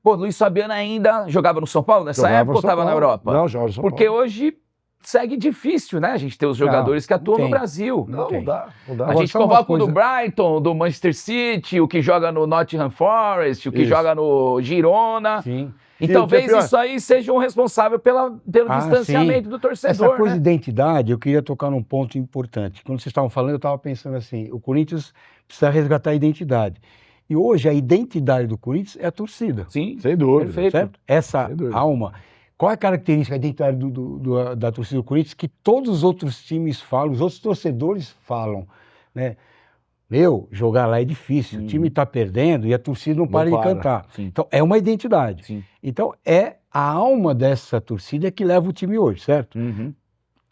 pô, Luiz Fabiano ainda jogava no São Paulo nessa Jogava época no ou São estava na Paulo. Europa? Não, joga no São Porque Paulo. hoje segue difícil, né? A gente ter os jogadores que atuam tem. no Brasil. Não dá. A Agora, gente só uma convoca o coisa- do Brighton, do Manchester City, o que joga no Nottingham Forest, o que Isso. joga no Girona. Sim. E E o talvez que é pior- isso aí seja um responsável pelo distanciamento do Essa torcedor, coisa né? de identidade, eu queria tocar num ponto importante. Quando vocês estavam falando, eu estava pensando assim, o Corinthians precisa resgatar a identidade. E hoje a identidade do Corinthians é a torcida, Sim, Sem dúvida. perfeito. certo? Essa Sem dúvida. alma. Qual é a característica, a identidade da torcida do Corinthians que todos os outros times falam, os outros torcedores falam, né? Jogar lá é difícil, o time está perdendo e a torcida não para de para. cantar. Sim. Então, é uma identidade. Sim. Então, é a alma dessa torcida que leva o time hoje, certo? Uhum.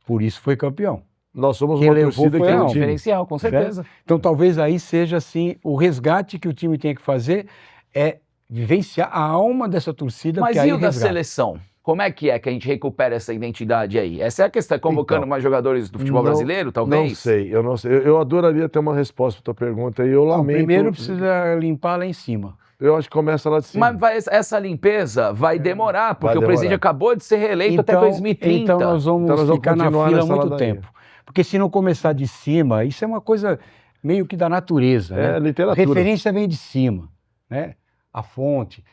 Por isso foi campeão. Nós somos Quem uma levou torcida que foi tem a um alma. time. Diferencial, com certeza. Então, talvez aí seja assim, o resgate que o time tem que fazer é vivenciar a alma dessa torcida. Mas que aí e o da resgata. seleção? Como é que a gente recupera essa identidade aí? Essa é a questão, convocando Então, mais jogadores do futebol não- brasileiro, talvez? Não sei, eu não sei. Eu adoraria ter uma resposta para tua pergunta e eu Não, lamento. primeiro precisa limpar lá em cima. Eu acho que começa lá de cima. Mas essa limpeza vai demorar, porque Vai o presidente demorar. acabou de ser reeleito até 2030. Então nós vamos Então nós vamos ficar na continuar fila nessa muito ladainha. tempo. Porque se não começar de cima, isso é uma coisa meio que da natureza. É né? A literatura. referência vem de cima, né? A fonte,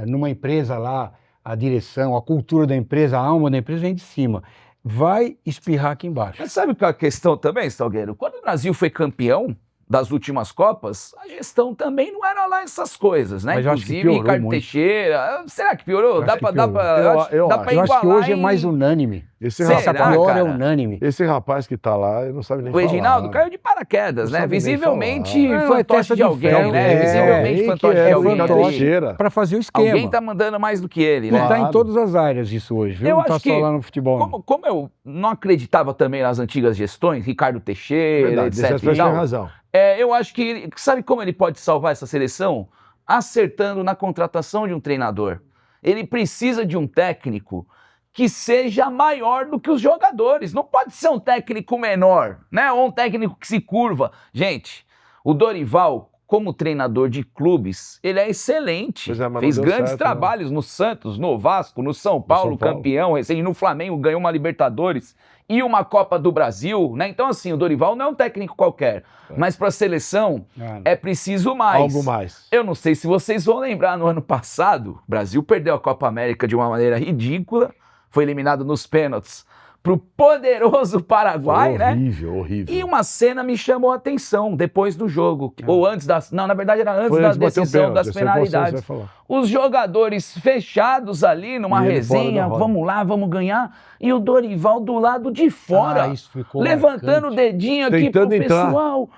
numa empresa lá, a direção, a cultura da empresa, a alma da empresa vem de cima. Vai espirrar aqui embaixo. Mas sabe qual é a questão também, Salgueiro? Quando o Brasil foi campeão das últimas Copas, a gestão também não era lá essas coisas, né? Mas eu acho que Inclusive, piorou Ricardo muito. Teixeira. Será que piorou? Eu Dá acho pra, que dá piorou. pra, Eu dá pra acho. Eu acho que igualar hoje é em- mais unânime. Esse Será, Essa rapaz, pior é cara? unânime. esse rapaz que tá lá, ele não sabe nem O falar. Reginaldo caiu de paraquedas, Não né? sabe nem Visivelmente falar. É fantoche testa de de alguém, ferro, né? é, Visivelmente Quem fantoche que de é o alguém Ricardo ali. Teixeira? Para fazer o esquema. Alguém tá mandando mais do que ele, E né? tá em Claro. todas as áreas isso hoje, viu? Eu Não tá acho só que, lá no futebol. Como eu não acreditava também nas antigas gestões, Ricardo Teixeira, Verdade, etc. você e tem tal, razão. eu acho que, sabe como ele pode salvar essa seleção? Acertando na contratação de um treinador. Ele precisa de um técnico que seja maior do que os jogadores. Não pode ser um técnico menor, né? Ou um técnico que se curva. Gente, o Dorival, como treinador de clubes, ele é excelente. Pois é, mas não Fez deu grandes certo, trabalhos no Santos, no Vasco, no São Paulo, São Paulo. campeão, recém no Flamengo ganhou uma Libertadores e uma Copa do Brasil, né? Então assim, o Dorival não é um técnico qualquer, mas para a seleção é preciso mais. Algo mais. Eu não sei se vocês vão lembrar, no ano passado, o Brasil perdeu a Copa América de uma maneira ridícula, foi eliminado nos pênaltis pro poderoso Paraguai, né? Horrível, horrível. E uma cena me chamou a atenção depois do jogo, ou antes das... Não, na verdade era antes Foi da antes de bater o decisão pênalti, das eu sei qual você penalidades. vai falar. Os jogadores fechados ali numa E ele fora resenha, da roda. vamos lá, vamos ganhar, e o Dorival do lado de fora, isso ficou levantando o marcante. dedinho aqui pro Tentando entrar. pessoal.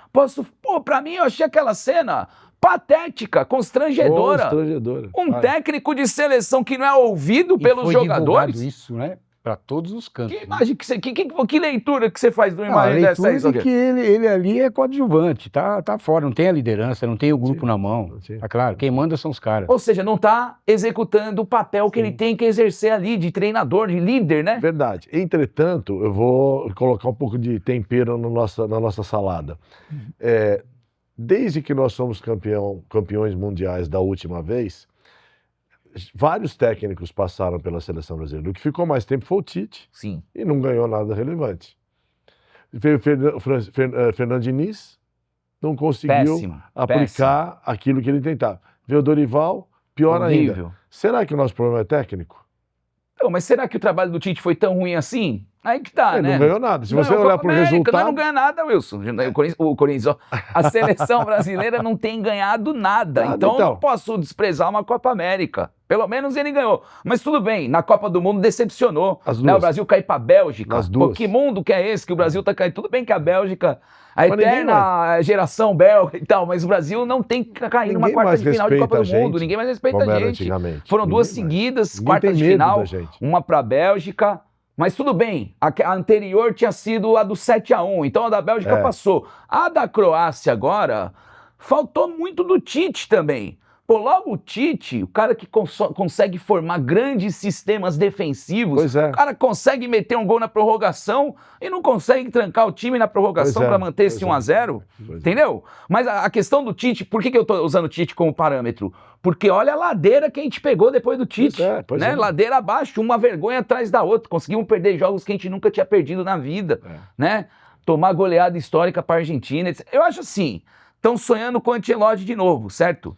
Pô, pra mim eu achei aquela cena patética, constrangedora. Constrangedora. Um Vai. técnico de seleção que não é ouvido E pelos foi jogadores. divulgado isso, né? Para todos os cantos. Que imagem que leitura que você faz de uma Não, a imagem dessa aí, leitura é Salgueiro? que ele ali é coadjuvante, tá fora, não tem a liderança, não tem o grupo na mão. Sim. Tá claro, quem manda são os caras. Ou seja, não está executando o papel que Sim. ele tem que exercer ali, de treinador, de líder, né? Verdade. Entretanto, eu vou colocar um pouco de tempero no na nossa salada. Desde que nós somos campeões mundiais da última vez, vários técnicos passaram pela seleção brasileira. O que ficou mais tempo foi o Tite Sim. e não ganhou nada relevante. Veio Fernando Diniz, não conseguiu Péssimo. aplicar aquilo que ele tentava. Veio o Dorival, pior ainda. Horrível. Será que o nosso problema é técnico? Então, mas será que o trabalho do Tite foi tão ruim assim? Aí que tá, Ele né? não ganhou nada. Se você Ganhou a olhar Copa para o América, resultado... Não ganha nada, Wilson. O Corinthians, ó, a seleção brasileira não tem ganhado nada. Nada, Então, eu então. não posso desprezar uma Copa América. Pelo menos ele ganhou. Mas tudo bem, na Copa do Mundo decepcionou. As Né? duas. O Brasil cair pra Bélgica. As duas. Pô, que mundo que é esse que o Brasil tá caindo? Tudo bem que a Bélgica, a Mas ninguém eterna geração belga e tal, mas o Brasil não tem que cair numa Ninguém quarta mais de final de respeita Copa do a Mundo. gente, Ninguém mais respeita como a era gente. antigamente. Foram duas Ninguém mais. seguidas, Ninguém quartas tem de medo final, da gente. uma pra Bélgica. Mas tudo bem, a anterior tinha sido a do 7-1, então a da Bélgica passou. A da Croácia agora, faltou muito do Tite também. Pô, logo o Tite, o cara que consegue formar grandes sistemas defensivos, Pois é. o cara consegue meter um gol na prorrogação e não consegue trancar o time na prorrogação Pois é, para manter esse pois é. 1-0, Pois é. entendeu? Mas a questão do Tite, por que eu tô usando o Tite como parâmetro? Porque olha a ladeira que a gente pegou depois do Tite, Pois né? é. Ladeira abaixo, uma vergonha atrás da outra. Conseguimos perder jogos que a gente nunca tinha perdido na vida, né? Tomar goleada histórica para a Argentina. Etc. Eu acho assim, estão sonhando com o Ancelotti de novo, certo?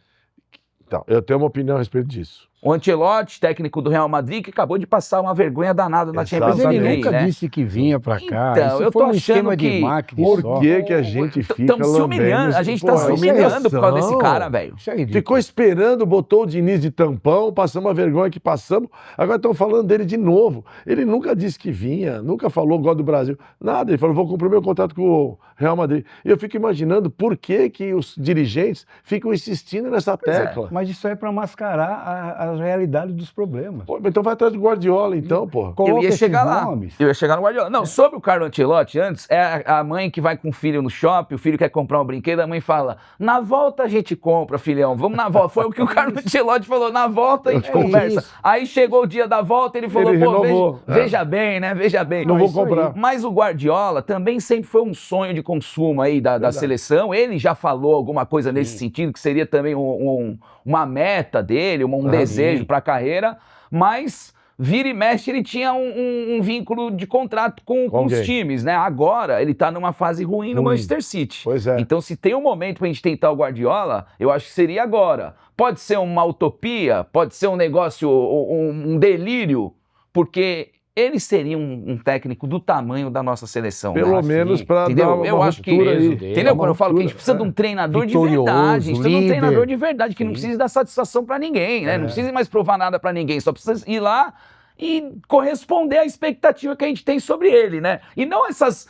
Então, eu tenho uma opinião a respeito disso. O Ancelotti, técnico do Real Madrid, que acabou de passar uma vergonha danada na Champions Mas ele League, nunca né? disse que vinha pra cá. Então, Isso eu foi tô um achando esquema que- de marketing Por só. que a gente fica Estamos se lambendo humilhando, isso? a gente tá Porra, se isso é humilhando por causa desse humilhação. cara, velho. Isso é ridículo. Ficou esperando, botou o Diniz de tampão, passamos a vergonha que passamos, agora estão falando dele de novo. Ele nunca disse que vinha, nunca falou gosto do Brasil, nada. Ele falou, vou cumprir meu contrato com o Real Madrid. E eu fico imaginando por que que os dirigentes ficam insistindo nessa tecla. Mas isso é para mascarar a realidade dos problemas. Pô, então vai atrás do Guardiola, então, pô. Eu Coloca ia esses chegar lá. nomes. Eu ia chegar no Guardiola. Não, sobre o Carlo Ancelotti, antes, é a mãe que vai com o filho no shopping, o filho quer comprar um brinquedo, a mãe fala, na volta a gente compra, filhão, vamos na volta. Foi o que o Carlo Ancelotti falou, na volta a gente conversa. isso. Aí chegou o dia da volta, ele falou, Ele pô, renovou, veja bem, né, veja bem. Não vou isso aí. comprar. Mas o Guardiola também sempre foi um sonho de consumo aí da seleção. Ele já falou alguma coisa nesse sentido, que seria também uma meta dele, um desejo para a carreira, mas vira e mexe ele tinha um vínculo de contrato com os alguém. times, né? Agora ele tá numa fase ruim no Ruim. Manchester City. Pois é. Então se tem um momento pra gente tentar o Guardiola, eu acho que seria agora. Pode ser uma utopia, pode ser um negócio, um delírio, porque ele seria um técnico do tamanho da nossa seleção. Pelo né? menos para dar Entendeu? uma Eu acho que ruptura aí. entendeu? Quando eu falo que a gente precisa de um treinador de Vitorioso, verdade, a gente precisa de um líder. treinador de verdade, que não Sim. precisa dar satisfação pra ninguém, né? Não precisa mais provar nada pra ninguém, só precisa ir lá e corresponder à expectativa que a gente tem sobre ele, né? E não essas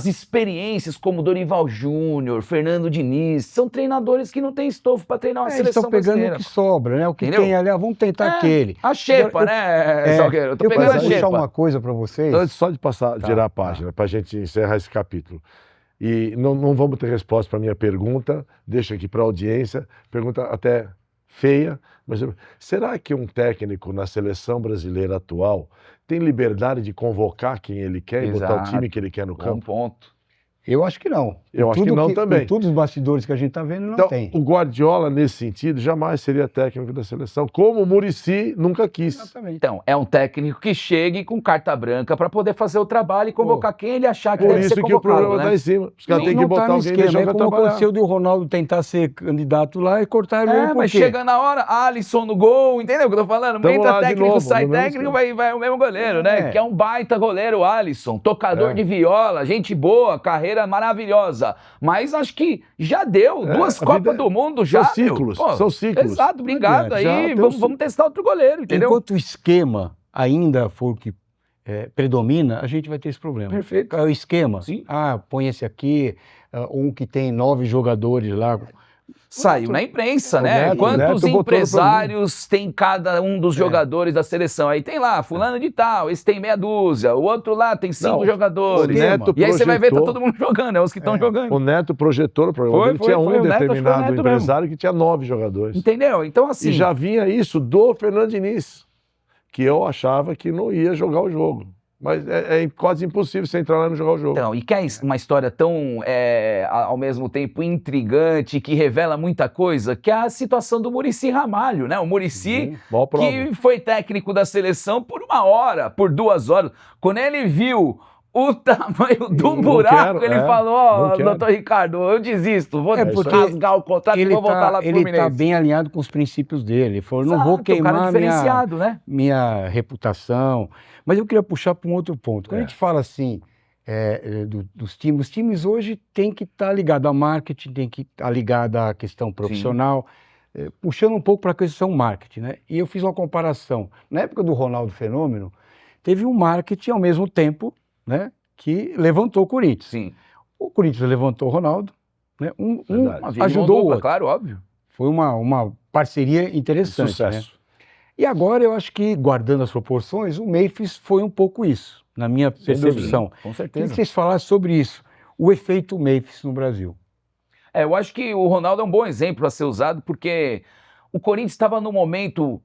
experiências como Dorival Júnior, Fernando Diniz, são treinadores que não têm estofo pra treinar uma Eles seleção estão pegando brasileira. o que sobra, né? O que Entendeu? tem ali, vamos tentar aquele. A xepa, Eu- né, Salgueiro? Eu tô pegando a quero puxar xepa. uma coisa para vocês. Antes só de passar, Tá, girar a página, para a gente encerrar esse capítulo. E não vamos ter resposta para a minha pergunta, deixa aqui para a audiência, pergunta até feia, mas será que um técnico na seleção brasileira atual tem liberdade de convocar quem ele quer e botar o Exato. time que ele quer no Bom campo? ponto. Eu acho que não. Eu acho que não também. Com todos os bastidores que a gente está vendo, não Então, tem. o Guardiola, nesse sentido, jamais seria técnico da seleção, como o Muricy nunca quis. Exatamente. Então, é um técnico que chegue com carta branca para poder fazer o trabalho e convocar quem ele achar que Por deve isso ser que o convocado, problema né? está em cima. Os caras Não, têm que não tá botar no alguém e esquema. deixar É o cara como trabalhar. aconteceu de o Ronaldo tentar ser candidato lá e cortar ele por Mas quê? chega na hora, Alisson no gol, entendeu o que eu tô falando? Tamo Entra lá de técnico, novo, sai no mesmo técnico, esquema. vai o mesmo goleiro, né? É. Que é um baita goleiro, o Alisson, tocador É. de viola, gente boa, carreira maravilhosa. Mas acho que já deu, É, duas a Copas vida do Mundo já. são ciclos, meu. Pô, são ciclos. Exato, obrigado. Não adianta, já Aí deu vamos testar outro goleiro, entendeu? Enquanto o esquema ainda for o que predomina, a gente vai ter esse problema. Perfeito. Qual é o esquema? Sim. Põe esse aqui, um que tem 9 jogadores lá. Saiu na imprensa, O né? Neto Quantos botou no empresários tem cada um dos jogadores da seleção? Aí tem lá, fulano de tal, esse tem meia dúzia, o outro lá tem 5 Não, jogadores. o Neto E aí você vai ver, tá projetou- todo mundo jogando, é os que estão jogando. O Neto projetou no programa Foi, dele, foi, tinha foi, um o Neto, acho que foi o determinado Neto empresário que tinha 9 jogadores. Entendeu? Então, assim. E já vinha isso do Fernando Diniz, que eu achava que não ia jogar o jogo. Mas é quase impossível você entrar lá e não jogar o jogo. Então, e que é uma história tão, ao mesmo tempo, intrigante, que revela muita coisa, que é a situação do Muricy Ramalho, né? O Muricy, Maior prova. que foi técnico da seleção por 1 hora, por 2 horas. Quando ele viu o tamanho do Não buraco, quero, ele é, falou, não ó, quero. doutor Ricardo, eu desisto, vou porque rasgar o contrato e Ele vou voltar lá pro está Fluminense. bem alinhado com os princípios dele. Ele falou, não vou Exato, o cara queimar diferenciado, né? minha reputação. Mas eu queria puxar para um outro ponto. Quando É. a gente fala assim dos times, os times hoje têm que estar ligados ao marketing, têm que estar ligados à questão profissional. puxando um pouco para a questão marketing, né? E eu fiz uma comparação. Na época do Ronaldo Fenômeno, teve um marketing ao mesmo tempo, né, que levantou o Corinthians. Sim. O Corinthians levantou o Ronaldo, né? Uma vida Ajudou o dupla, outro. claro, óbvio. Foi uma parceria interessante. Sucesso. Né? E agora eu acho que, guardando as proporções, o Memphis foi um pouco isso, na minha percepção. Com Queria certeza. que vocês falassem sobre isso, o efeito Memphis no Brasil. Eu acho que o Ronaldo é um bom exemplo a ser usado, porque o Corinthians estava num momento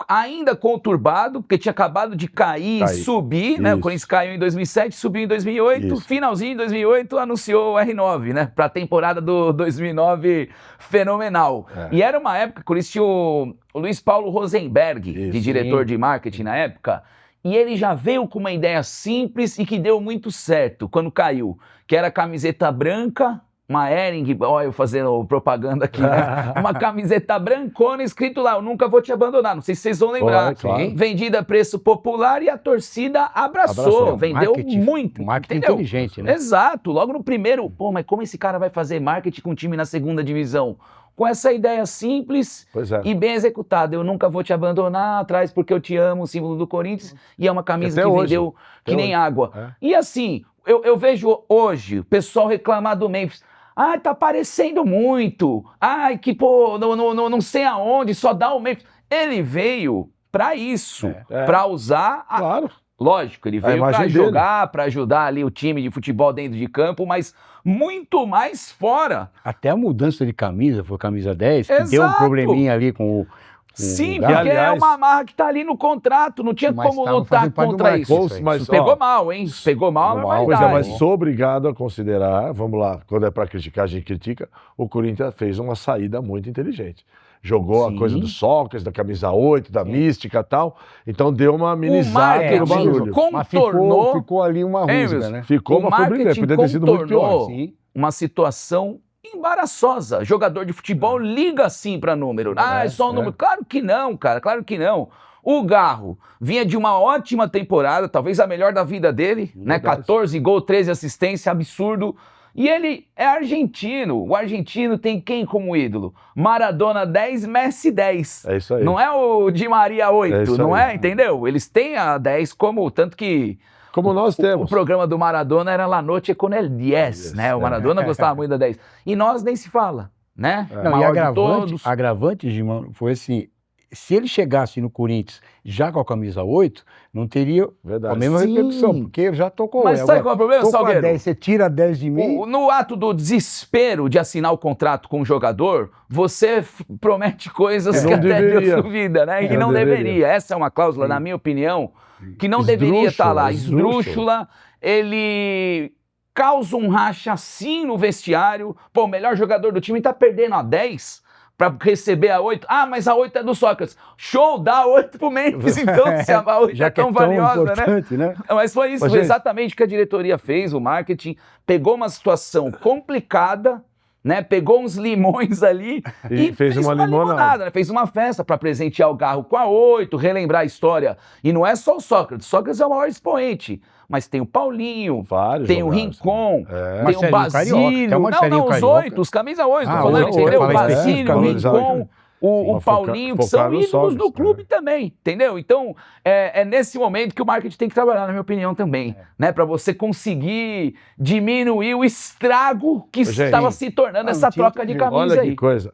ainda conturbado, porque tinha acabado de cair e subir, né? O Isso. Corinthians caiu em 2007, subiu em 2008, Isso. finalzinho de 2008 anunciou o R9, né? Para a temporada do 2009 fenomenal. E era uma época que o Corinthians tinha o Luiz Paulo Rosenberg, de Isso. diretor de marketing na época, e ele já veio com uma ideia simples e que deu muito certo quando caiu, que era a camiseta branca, uma Hering, olha eu fazendo propaganda aqui, né? Uma camiseta brancona escrito lá, eu nunca vou te abandonar, não sei se vocês vão lembrar. Claro. Vendida a preço popular e a torcida abraçou. Vendeu muito. Marketing entendeu? inteligente, né? Exato, logo no primeiro, pô, mas como esse cara vai fazer marketing com um time na segunda divisão? Com essa ideia simples Pois é. e bem executada, eu nunca vou te abandonar, atrás porque eu te amo, o símbolo do Corinthians, e é uma camisa Até que hoje. vendeu que Até nem hoje. água. E assim, eu vejo hoje o pessoal reclamar do Memphis. Ai, tá aparecendo muito. Ai, que pô, não sei aonde, só dá o Memphis. Ele veio pra isso, pra usar a... Claro. Lógico, ele veio pra imagem jogar, pra ajudar ali o time de futebol dentro de campo, mas muito mais fora. Até a mudança de camisa, foi camisa 10, que Exato. deu um probleminha ali com o... Sim, o porque Galo. é uma marra que tá ali no contrato, não tinha Mas como tava lutar fazendo parte do contra marketing, isso. Mas, Isso pegou ó, mal, hein? Pegou mal, pegou na mal. Pois é, verdade. mas sou obrigado a considerar, vamos lá, quando é para criticar, a gente critica, o Corinthians fez uma saída muito inteligente. Jogou Sim. a coisa do Sócrates, da camisa 8, da mística e tal, então deu uma O amenizada no marketing barulho. Mas contornou, ficou ali uma rusga, Wilson? né? Ficou, o mas foi brilhante, marketing podia ter sido muito pior. contornou Sim. uma situação embaraçosa. Jogador de futebol liga assim pra número. Ah, é só um número. Claro que não, cara, claro que não. O Garro vinha de uma ótima temporada, talvez a melhor da vida dele, né? Verdade. 14 gols, 13 assistências, absurdo. E ele é argentino. O argentino tem quem como ídolo? Maradona 10, Messi 10. É isso aí. Não é o Di Maria 8, É isso não aí. é? Entendeu? Eles têm a 10 como, tanto que Como nós o temos. programa do Maradona era La Noche con el 10, Yes, né? O Maradona gostava muito da 10. E nós nem se fala, né? Não, e Maior de todos. agravante, Gilmão, foi assim, se ele chegasse no Corinthians já com a camisa 8, não teria Verdade. a mesma Sim. repercussão, porque já tocou. Mas sabe qual é o problema, tô com a Salgueiro? 10, você tira a 10 de mim, No ato do desespero de assinar o contrato com o jogador, você promete coisas Não que até deveria. Deus duvida, né? E Não não deveria. deveria. Essa é uma cláusula, na minha opinião, que não deveria estar lá. Esdrúxula, ele causa um racha assim no vestiário. Pô, o melhor jogador do time tá perdendo a 10 para receber a 8. Ah, mas a 8 é do Sócrates. Show, dá a 8 pro Memphis, então, se a 8 já é que tão é tão valiosa, né? importante, né? Mas foi isso, Mas, foi gente- exatamente o que a diretoria fez, o marketing, pegou uma situação complicada, né? Pegou uns limões ali E fez uma limonada. né? Fez uma festa para presentear o Garro com a 8, relembrar a história. E não é só o Sócrates é o maior expoente, mas tem o Paulinho, Vários tem o jogaram, Rincon, É. tem o Marcelinho Carioca, Basílio. tem o Marcelinho Não, os Carioca. 8, os camisa 8, Ah, tô falando, oito, entendeu? O falar Basílio, o especificamente. Rincon, o Mas Paulinho, que são focar no ídolos do Sócrates, clube também, entendeu? Então, é nesse momento que o marketing tem que trabalhar, na minha opinião, também, né? Para você conseguir diminuir o estrago que Gente, estava se tornando essa tinha troca de que- camisa Olha aí. que coisa.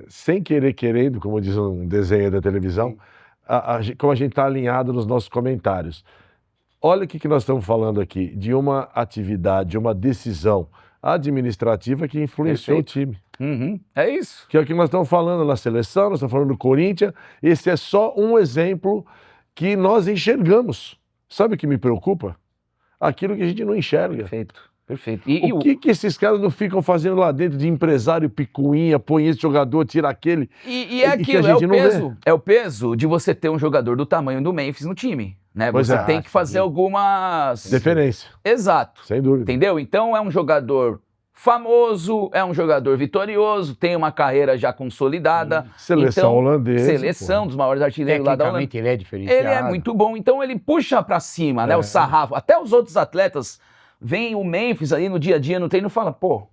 Sem querer, querendo, como diz um desenho da televisão, como a gente está alinhado nos nossos comentários. Olha o que nós estamos falando aqui, de uma atividade, de uma decisão administrativa que influenciou o time. Uhum, é isso. Que é o que nós estamos falando na seleção, nós estamos falando do Corinthians. Esse é só um exemplo que nós enxergamos. Sabe o que me preocupa? Aquilo que a gente não enxerga. Perfeito, perfeito. E O que esses caras não ficam fazendo lá dentro de empresário picuinha, põe esse jogador, tira aquele? E é E que aquilo, a gente não vê. é o peso de você ter um jogador do tamanho do Memphis no time, né? Pois Você é. tem que fazer algumas... Deferência, Exato. sem dúvida. Entendeu? Então é um jogador famoso, é um jogador vitorioso, tem uma carreira já consolidada. Seleção Então, holandesa. seleção dos maiores artilheiros lá da Holanda. Tecnicamente ele é diferenciado. Ele é muito bom, então ele puxa pra cima, né? O sarrafo. Até os outros atletas veem o Memphis ali no dia a dia no treino e falam, pô,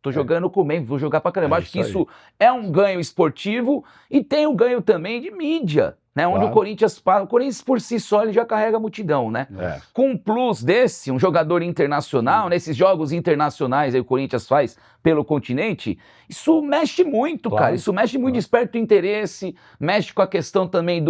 tô jogando com o Memphis, vou jogar pra caramba. É Acho que isso isso é um ganho esportivo e tem o ganho também de mídia, né? Onde Claro. o Corinthians por si só ele já carrega a multidão, né? É. Com um plus desse, um jogador internacional, nesses jogos internacionais aí o Corinthians faz pelo continente, isso mexe muito, Claro, cara. Isso mexe muito, claro. desperta o interesse, mexe com a questão também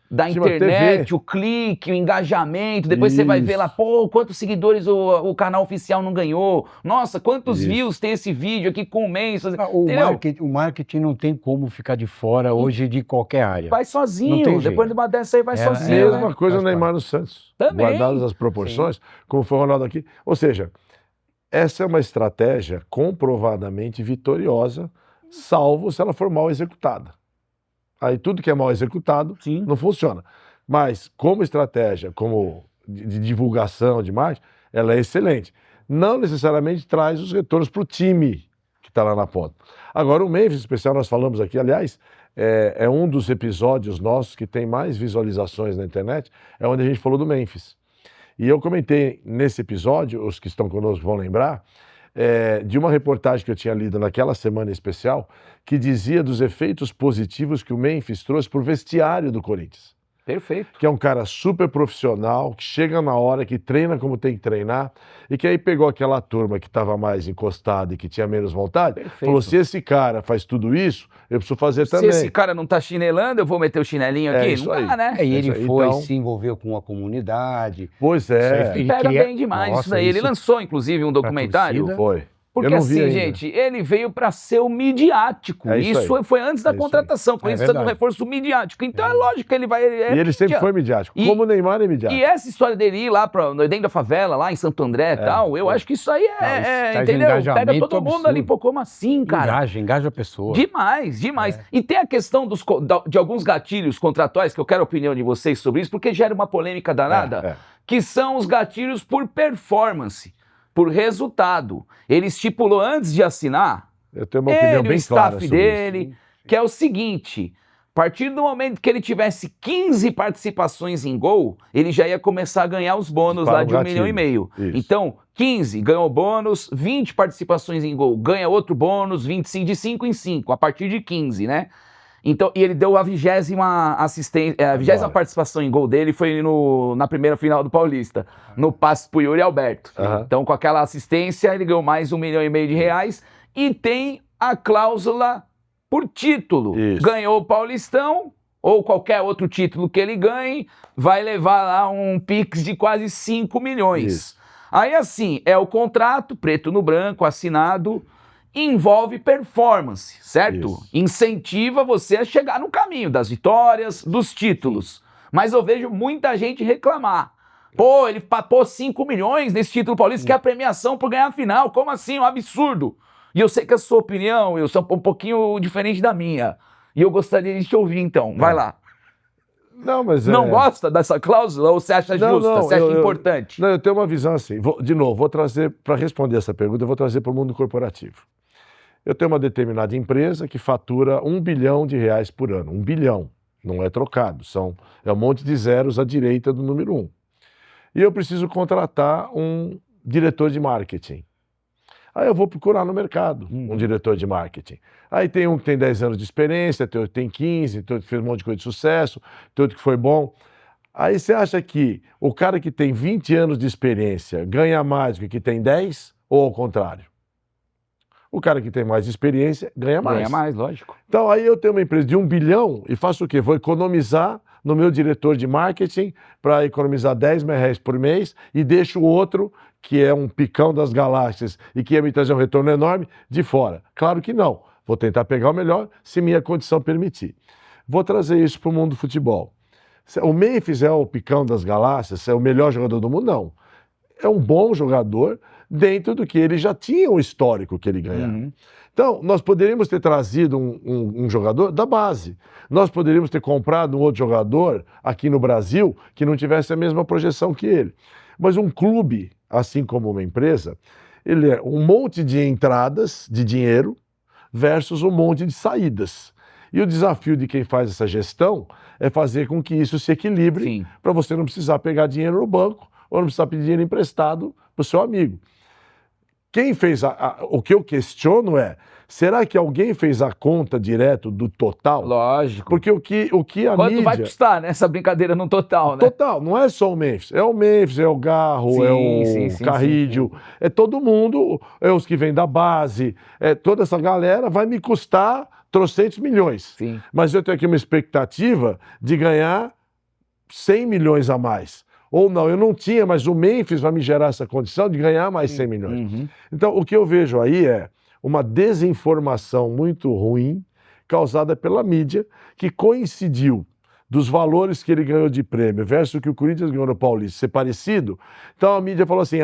da Sim, mas internet, TV. o clique, o engajamento, depois você vai ver lá, Isso. pô, quantos seguidores o canal oficial não ganhou, nossa, quantos Isso. views tem esse vídeo aqui com o mês, O marketing não tem como ficar de fora hoje de qualquer área. vai Não sozinho, tem depois jeito. de uma dessa aí vai É, sozinho, Mesma né? coisa faz o Neymar no Santos. Também. Guardadas as proporções, como foi o Ronaldo aqui. Ou seja, essa é uma estratégia comprovadamente vitoriosa, salvo se ela for mal executada. Aí tudo que é mal executado Sim. não funciona. Mas como estratégia, como de divulgação de marketing, ela é excelente. Não necessariamente traz os retornos para o time que está lá na ponta. Agora, o Memphis especial, nós falamos aqui, aliás, é um dos episódios nossos que tem mais visualizações na internet, é onde a gente falou do Memphis. E eu comentei nesse episódio, os que estão conosco vão lembrar, de uma reportagem que eu tinha lido naquela semana especial, que dizia dos efeitos positivos que o Memphis trouxe para o vestiário do Corinthians. Perfeito. Que é um cara super profissional, que chega na hora, que treina como tem que treinar, e que aí pegou aquela turma que estava mais encostada e que tinha menos vontade, Perfeito. falou, se esse cara faz tudo isso, eu preciso fazer Se também. esse cara não tá chinelando, eu vou meter o chinelinho É aqui? isso Não aí. dá, né? E ele Isso aí, foi, então- se envolveu com a comunidade. Pois Isso aí é, Ele Pega queria- bem demais Nossa, isso daí. Ele isso lançou, inclusive, um documentário. torcida. foi. Porque eu não vi assim, ainda. gente, ele veio para ser o midiático. É isso Isso aí. foi antes da É isso contratação, por É isso precisa de um verdade. reforço midiático. Então é lógico que ele vai... E ele sempre mídia. foi midiático, E- como o Neymar é midiático. E essa história dele ir lá dentro da favela, lá em Santo André e tal, eu acho que isso aí Não, isso traz um entendeu? Pega engajamento todo mundo absurdo. ali, pô, como assim, cara? Engaja a pessoa. Demais, demais. E tem a questão de alguns gatilhos contratuais, que eu quero a opinião de vocês sobre isso, porque gera uma polêmica danada, que são os gatilhos por performance, por resultado. Ele estipulou antes de assinar, Eu tenho uma opinião ele, o bem clara staff sobre dele, que é o seguinte: a partir do momento que ele tivesse 15 participações em gol, ele já ia começar a ganhar os bônus Dispara lá um de 1,5 milhão. Isso. Então, 15 ganhou bônus, 20 participações em gol, ganha outro bônus, 25 de 5 em 5, a partir de 15, né? Então, e ele deu a 20ª assistência, a 20ª Agora. participação em gol dele foi na primeira final do Paulista, no passe pro Yuri Alberto. Aham. Então, com aquela assistência, ele ganhou mais R$1,5 milhão e tem a cláusula por título. Isso. Ganhou o Paulistão ou qualquer outro título que ele ganhe, vai levar lá um Pix de quase 5 milhões. Isso. Aí, assim, é o contrato, preto no branco, assinado, envolve performance, certo? Isso. Incentiva você a chegar no caminho das vitórias, dos títulos. Mas eu vejo muita gente reclamar. Pô, ele papou 5 milhões nesse título paulista, que é a premiação por ganhar a final. Como assim? Um absurdo. E eu sei que a sua opinião, Wilson, é um pouquinho diferente da minha. E eu gostaria de te ouvir, então. Vai lá. Não, mas Não gosta dessa cláusula ou você acha Não, justa? não, Você acha eu- importante? Não, eu tenho uma visão assim. De novo, vou trazer, para responder essa pergunta, eu vou trazer para o mundo corporativo. Eu tenho uma determinada empresa que fatura R$1 bilhão por ano. 1 bilhão. Não é trocado. É um monte de zeros à direita do número 1. E eu preciso contratar um diretor de marketing. Aí eu vou procurar no mercado um diretor de marketing. Aí tem um que tem 10 anos de experiência, tem outro que tem 15, tem outro que fez um monte de coisa de sucesso, tem outro que foi bom. Aí você acha que o cara que tem 20 anos de experiência ganha mais do que tem 10 ou ao contrário? O cara que tem mais experiência ganha mais. Ganha mais, lógico. Então aí eu tenho uma empresa de 1 bilhão e faço o quê? Vou economizar no meu diretor de marketing para economizar R$10 por mês e deixo o outro, que é um picão das galáxias e que ia me trazer um retorno enorme, de fora. Claro que não. Vou tentar pegar o melhor se minha condição permitir. Vou trazer isso para o mundo do futebol. O Memphis é o picão das galáxias, é o melhor jogador do mundo? Não. É um bom jogador dentro do que ele já tinha um histórico que ele ganhava. Então, nós poderíamos ter trazido um jogador da base. Nós poderíamos ter comprado um outro jogador aqui no Brasil que não tivesse a mesma projeção que ele. Mas um clube, assim como uma empresa, ele é um monte de entradas de dinheiro versus um monte de saídas. E o desafio de quem faz essa gestão é fazer com que isso se equilibre para você não precisar pegar dinheiro no banco ou não precisar pedir dinheiro emprestado para o seu amigo. quem fez o que eu questiono é, será que alguém fez a conta direto do total? Lógico. Porque o que a Quanto mídia... vai custar, né, essa brincadeira no total, né? Total, não é só o Memphis. É o Memphis, é o Garro, Sim, é o sim, Carrídio, é todo mundo, é os que vêm da base, toda essa galera vai me custar trocentos milhões. Sim. Mas eu tenho aqui uma expectativa de ganhar 100 milhões a mais. Ou não, eu não tinha, mas o Memphis vai me gerar essa condição de ganhar mais 100 milhões. Uhum. Então, o que eu vejo aí é uma desinformação muito ruim causada pela mídia, que coincidiu dos valores que ele ganhou de prêmio versus o que o Corinthians ganhou no Paulista ser parecido. Então a mídia falou assim,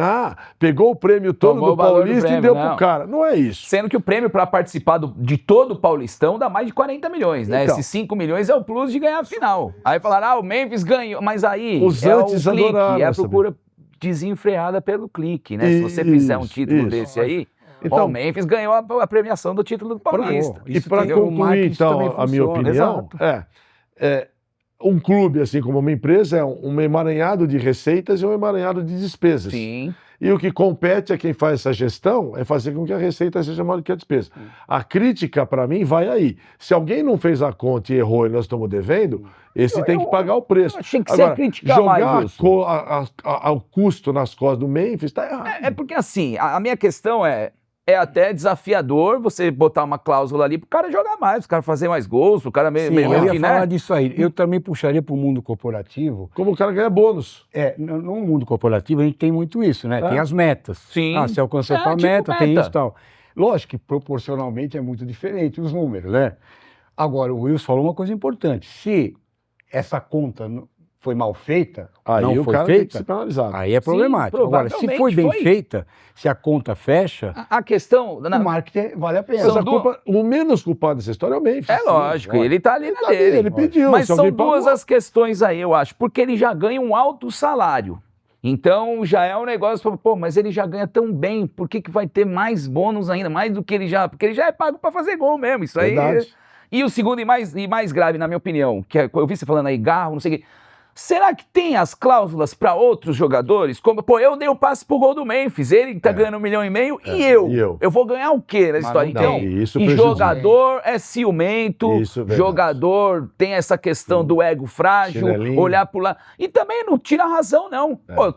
pegou o prêmio todo Tomou do o valor do Paulista prêmio, e deu não. pro cara. Não é isso. Sendo que o prêmio para participar de todo o Paulistão dá mais de 40 milhões, né? Então. Esses 5 milhões é o plus de ganhar a final. Aí falaram, o Memphis ganhou, mas aí Os é o antes clique, adoraram é a essa procura desenfreada pelo clique, né? Se você fizer um Isso, título isso. desse aí, Então, o Memphis ganhou a premiação do título do Paulista. E para tem- o concluir, marketing também então, a minha funciona. opinião, um clube, assim como uma empresa, é um emaranhado de receitas e um emaranhado de despesas. Sim. E o que compete a quem faz essa gestão é fazer com que a receita seja maior do que a despesa. A crítica, para mim, vai aí. Se alguém não fez a conta e errou e nós estamos devendo, esse tem que pagar o preço. Eu achei que Agora, você ia criticar mais jogar isso. o custo nas costas do Memphis está errado. É porque assim, a minha questão é até desafiador você botar uma cláusula ali pro cara jogar mais, pro cara fazer mais gols, pro cara Sim, meio eu ia que, falar né? disso aí. Eu também puxaria para o mundo corporativo. Como o cara ganha bônus. No mundo corporativo a gente tem muito isso, né? Tem as metas. Sim. Você alcançou a tua tipo meta, tem meta. isso e tal. Lógico que proporcionalmente é muito diferente os números, né? Agora, o Wilson falou uma coisa importante. Se essa conta foi mal feita, Aí não o foi cara tem que feita, ser penalizado. aí é problemático. Agora, se provavelmente foi bem foi. feita, se a conta fecha, A questão... o marketing vale a pena. Mas São a culpa, o menos culpado dessa história é o Memphis. É lógico, Sim, ele tá ali na tá ali, dele. ele pediu. Mas se são alguém duas pagou. as questões aí, eu acho. Porque ele já ganha um alto salário. Então já é um negócio, pô, mas ele já ganha tão bem, por que vai ter mais bônus ainda, mais do que ele já... Porque ele já é pago pra fazer gol mesmo, isso aí... Verdade. E o segundo e mais grave, na minha opinião, que eu vi você falando aí, Garro, não sei o quê. Será que tem as cláusulas para outros jogadores? Como, pô, eu dei o passe pro gol do Memphis, ele tá ganhando 1,5 milhão, e eu? E eu? Eu vou ganhar o quê na Mas história? não Então, tem. E isso e prejudica. jogador é ciumento, Isso é verdade. jogador tem essa questão do ego frágil, Chinelinho. olhar pro lado. E também não tira a razão, não. Pô,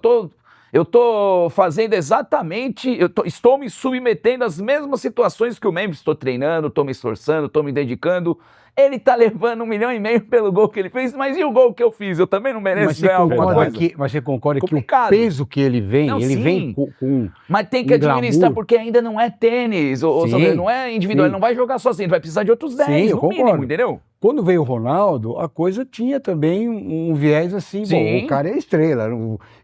eu tô fazendo exatamente, estou me submetendo às mesmas situações que o Memphis, estou treinando, estou me esforçando, estou me dedicando. Ele tá levando 1,5 milhão pelo gol que ele fez, mas e o gol que eu fiz? Eu também não mereço ganhar alguma coisa? Mas você concorda que o Complicado. peso que ele vem, Não, ele sim. vem com Mas tem que um administrar, glamour. porque ainda não é tênis, ou Sim, sabe, não é individual, sim. ele não vai jogar sozinho, ele vai precisar de outros 10, Sim, eu no concordo. mínimo, entendeu? Quando veio o Ronaldo, a coisa tinha também um viés assim, Sim. bom, o cara é estrela,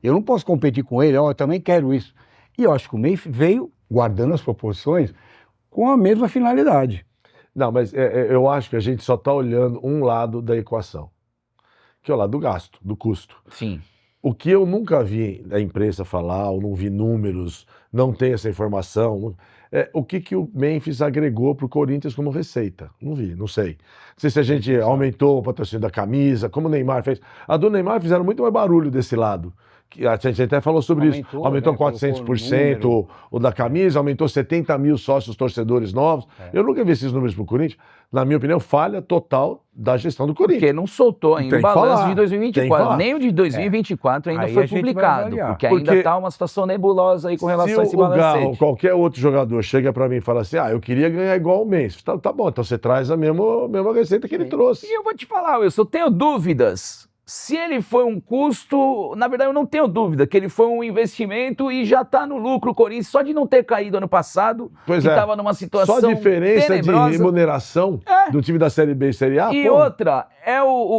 eu não posso competir com ele, eu também quero isso. E eu acho que o Memphis veio, guardando as proporções, com a mesma finalidade. Não, mas eu acho que a gente só está olhando um lado da equação, que é o lado do gasto, do custo. Sim. O que eu nunca vi a imprensa falar, ou não vi números, não tem essa informação, o que o Memphis agregou para o Corinthians como receita. Não vi, não sei. Não sei se a gente aumentou o patrocínio da camisa, como o Neymar fez. A do Neymar fizeram muito mais barulho desse lado. A gente até falou sobre isso. Aumentou né? 400% o da camisa, aumentou 70 mil sócios torcedores novos. Eu nunca vi esses números para o Corinthians. Na minha opinião, falha total da gestão do Corinthians. Porque não soltou ainda Tem o que balanço falar, de tem que 2024. falar. Nem o de 2024 ainda Aí foi a gente vai publicado, avaliar. porque ainda Porque está uma situação nebulosa aí com relação a esse Se o Garro ou balancete. qualquer outro jogador chega para mim e fala assim, eu queria ganhar igual o Memphis. Tá bom, então você traz a mesma receita que ele trouxe. E eu vou te falar, Wilson, eu tenho dúvidas. Se ele foi um custo, na verdade eu não tenho dúvida que ele foi um investimento e já está no lucro o Corinthians, só de não ter caído ano passado, Pois que é. estava numa situação Só a diferença tenebrosa. de remuneração do time da Série B e Série A, E pô, outra,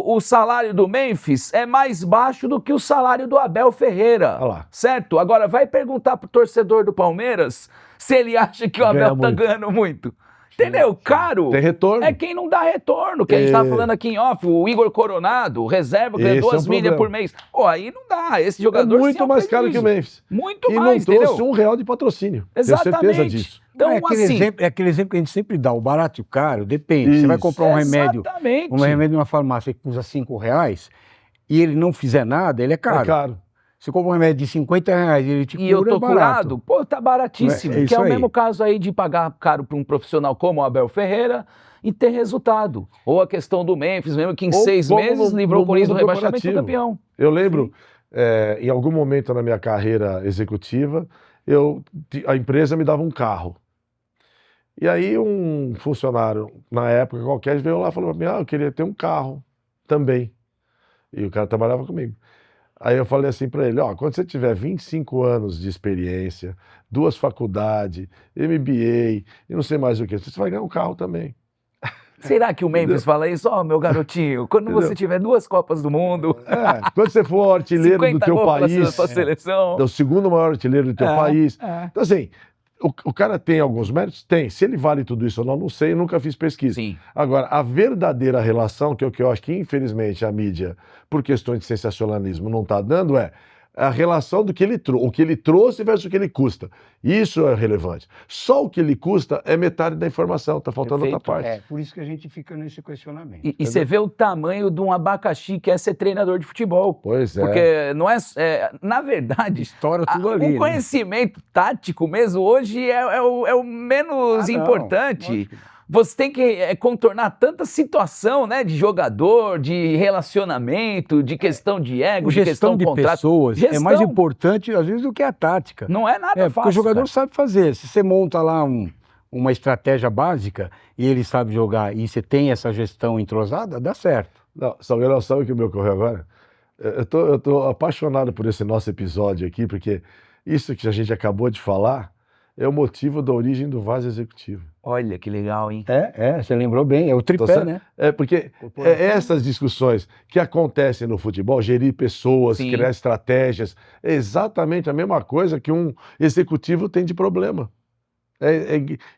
o salário do Memphis é mais baixo do que o salário do Abel Ferreira, Olha lá. certo? Agora vai perguntar pro torcedor do Palmeiras se ele acha que o Ganha Abel tá muito. ganhando muito. Entendeu? Caro tem retorno. é quem não dá retorno, que a gente tava falando aqui em off, o Igor Coronado, reserva, ganha Esse 2 é um milhas problema. por mês. Pô, aí não dá, esse É jogador sim muito um mais caro que o prejuízo. Memphis. Muito E mais, não trouxe entendeu? R$1 de patrocínio. Exatamente. Tenho certeza disso. Então, é, aquele assim, exemplo, é aquele exemplo que a gente sempre dá, o barato e o caro, depende. Você vai Isso. comprar um remédio exatamente. numa farmácia que custa R$5 e ele não fizer nada, ele é caro. É caro. Você compra um remédio de R$50 e ele te cura, E eu tô é barato. curado, pô, tá baratíssimo. É isso que é o aí. mesmo caso aí de pagar caro para um profissional como o Abel Ferreira e ter resultado. Ou a questão do Memphis, mesmo que em Ou 6 como meses no- livrou no o Corinthians do mundo rebaixamento e foi corporativo. campeão. Eu lembro, em algum momento na minha carreira executiva, a empresa me dava um carro. E aí um funcionário, na época qualquer, veio lá e falou para mim, eu queria ter um carro também. E o cara trabalhava comigo. Aí eu falei assim para ele, quando você tiver 25 anos de experiência, 2 faculdades, MBA e não sei mais o que, você vai ganhar um carro também. Será que o Memphis Entendeu? fala isso? Meu garotinho, quando Entendeu? você tiver 2 Copas do Mundo, Quando você for artilheiro do 50 teu gols pela país, sua seleção... é o segundo maior artilheiro do teu país. Então assim, o cara tem alguns méritos? Tem. Se ele vale tudo isso ou não sei, eu nunca fiz pesquisa. Sim. Agora, a verdadeira relação, que é o que eu acho que infelizmente a mídia, por questões de sensacionalismo, não está dando, é a relação do que o que ele trouxe versus o que ele custa. Isso é relevante. Só o que ele custa é metade da informação, está faltando outra parte. É, por isso que a gente fica nesse questionamento. E você vê o tamanho de um abacaxi que é ser treinador de futebol. Pois é. Porque não é, na verdade, Estoura tudo ali, o né? conhecimento tático mesmo hoje é o menos não, importante. lógico que não. Você tem que contornar tanta situação, né, de jogador, de relacionamento, de questão de ego, de Gestão questão de contrato. pessoas é Gestão. mais importante, às vezes, do que a tática. Não é nada Porque fácil. o jogador cara. sabe fazer. Se você monta lá uma estratégia básica e ele sabe jogar e você tem essa gestão entrosada, dá certo. Não, Salgueiro, sabe o que me ocorreu agora? Eu tô apaixonado por esse nosso episódio aqui, porque isso que a gente acabou de falar é o motivo da origem do Vaz Executivo. Olha que legal, hein? Você lembrou bem, é o tripé, Tá certo? né? Porque essas discussões que acontecem no futebol, gerir pessoas, Sim. criar estratégias, é exatamente a mesma coisa que um executivo tem de problema.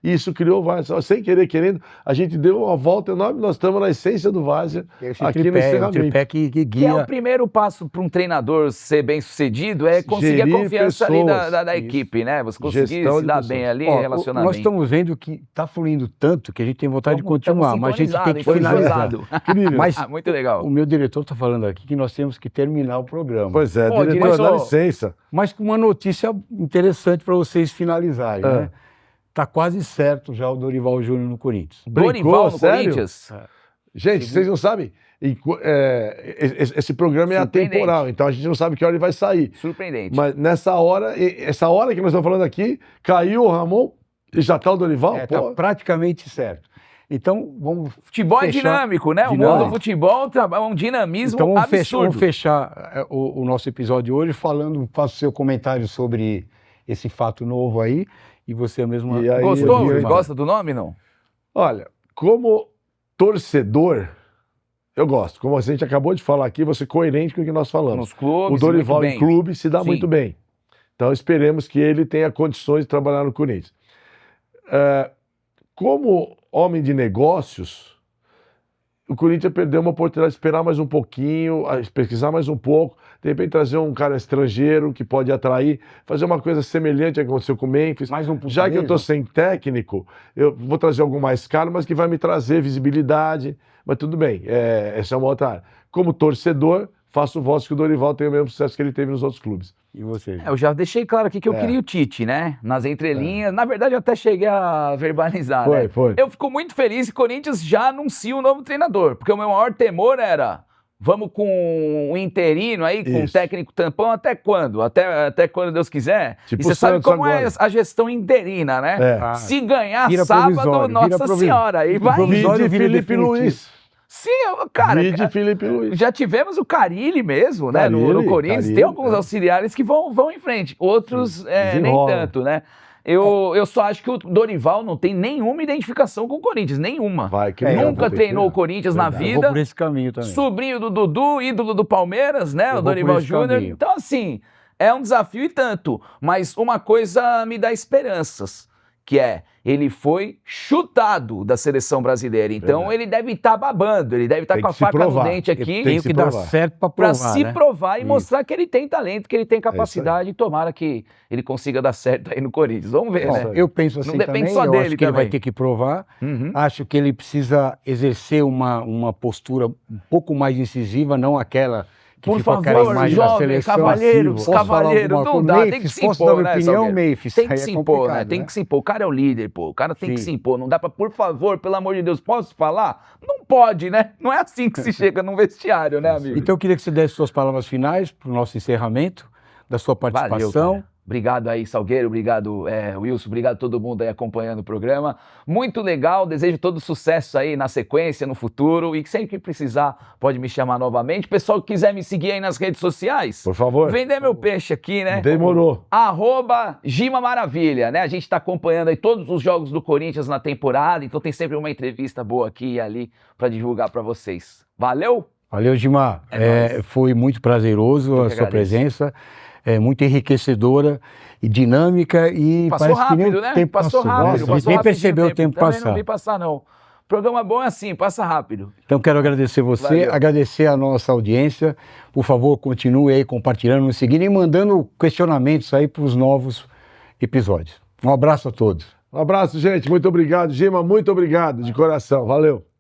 Isso criou o Várzea. Sem querer, querendo, a gente deu uma volta enorme, nós estamos na essência do Várzea Esse aqui no tripé, é o encerramento. tripé que Que é guia. o primeiro passo para um treinador ser bem sucedido, é conseguir Gerir a confiança ali pessoas. da Isso. equipe, né? Você conseguir Gestão se de dar pessoas. bem ali, Ó, relacionamento. nós estamos vendo que está fluindo tanto que a gente tem vontade de Estamos continuar, mas a gente tem que sintonizados, finalizar. sintonizados. Incrível. Mas Muito legal. o meu diretor está falando aqui que nós temos que terminar o programa. Pois é, Pô, diretor, dá diretor. licença. Mas com uma notícia interessante para vocês finalizarem, né? Tá quase certo já o Dorival Júnior no Corinthians. Dorival no sério? Corinthians? Gente, vocês não sabem, esse programa é Surpreendente. atemporal, então a gente não sabe que hora ele vai sair. Surpreendente. Mas nessa hora, essa hora que nós estamos falando aqui, caiu o Ramon e já está o Dorival? Tá praticamente certo. Então, vamos Futebol é fechar- dinâmico, né? O mundo dinâmico. do futebol é um dinamismo Então vamos absurdo. fechar o nosso episódio hoje falando, faça o seu comentário sobre esse fato novo aí e você mesmo. E aí, Gostou? eu- Gosta do nome, não? Olha, como torcedor, eu gosto. Como a gente acabou de falar aqui, você coerente com o que nós falamos. Nos clubes, O Dorival muito em bem. clube se dá Sim. muito bem. Então esperemos que ele tenha condições de trabalhar no Corinthians. Como homem de negócios, o Corinthians perdeu uma oportunidade de esperar mais um pouquinho, pesquisar mais um pouco, de repente trazer um cara estrangeiro que pode atrair, fazer uma coisa semelhante ao que aconteceu com o Memphis. Mais um Já que eu estou português, sem técnico, eu vou trazer algo mais caro, mas que vai me trazer visibilidade. Mas tudo bem, essa é uma outra área. Como torcedor, faço votos que o Dorival tenha o mesmo sucesso que ele teve nos outros clubes. E você? Eu já deixei claro aqui que eu queria o Tite, né? Nas entrelinhas. Na verdade, eu até cheguei a verbalizar, né? Foi. Eu fico muito feliz que o Corinthians já anuncia o novo treinador, porque o meu maior temor era: vamos com um interino aí, com um Isso. técnico tampão, até quando? Até quando Deus quiser. Tipo e você o sabe Santos como é agora. a gestão interina, né? É. Se ganhar vira sábado, provisório, Nossa vira provi- Senhora, aí vai. provisório. Vide vira Felipe definitivo. Luiz. Sim, cara. Vide Felipe Luiz. Já tivemos o Carille mesmo, né? No Carille, Corinthians. Carille, Tem alguns é. auxiliares que vão em frente, outros nem desenrola. tanto, né? Eu só acho que o Dorival não tem nenhuma identificação com o Corinthians, nenhuma. Vai, que Nunca treinou o Corinthians na Eu vou vida. por esse caminho também. Sobrinho do Dudu, ídolo do Palmeiras, né? Eu O vou Dorival por esse Júnior. caminho. Então, assim, é um desafio e tanto. Mas uma coisa me dá esperanças, que é, ele foi chutado da seleção brasileira. Então, Verdade. ele deve estar babando, ele deve estar Tem com a que se faca no provar. dente aqui. Tem Tem que que dar provar. certo para Para provar, se né? provar e Isso. mostrar que ele tem talento, que ele tem aí. capacidade, e tomara que ele consiga dar certo aí no Corinthians. Vamos ver, Ó, né? eu penso assim Não depende também, só eu dele acho que ele vai também. ter que provar. Uhum. Acho que ele precisa exercer uma postura um pouco mais incisiva, não aquela que Por ficou aquela favor, imagem da jovem, seleção. cavalheiros, Posso falar cavalheiro, alguma não coisa? dá, tem Memphis, que se posso dar impor, minha né, opinião, Salgueiro? Memphis? Tem que Aí se é impor, né? complicado, Tem que se impor. O cara é o líder, pô. O cara tem que Sim. se impor. Não dá pra, por favor, pelo amor de Deus, posso falar? Não pode, né? Não é assim que se chega num vestiário, né, amigo? Então eu queria que você desse suas palavras finais para o nosso encerramento, da sua Valeu, participação. cara. Obrigado aí, Salgueiro, obrigado, Wilson, obrigado a todo mundo aí acompanhando o programa. Muito legal, desejo todo sucesso aí na sequência, no futuro, e que sempre que precisar pode me chamar novamente. Pessoal que quiser me seguir aí nas redes sociais, Por favor. vender meu peixe aqui, né? Demorou. @Gima Maravilha, né? A gente tá acompanhando aí todos os jogos do Corinthians na temporada, então tem sempre uma entrevista boa aqui e ali para divulgar para vocês. Valeu? Valeu, Gimar. Foi muito prazeroso a sua presença, muito enriquecedora e dinâmica e Passou parece que nem rápido, o né? tempo Passou passou. rápido. Nossa, a gente passou nem rapidinho percebeu o tempo Também passar. não vi passar, não. Programa bom é assim, passa rápido. Então quero agradecer você, Valeu. agradecer a nossa audiência. Por favor, continue aí compartilhando, nos seguindo e mandando questionamentos aí para os novos episódios. Um abraço a todos. Um abraço, gente. Muito obrigado. Gima, muito obrigado de coração. Valeu.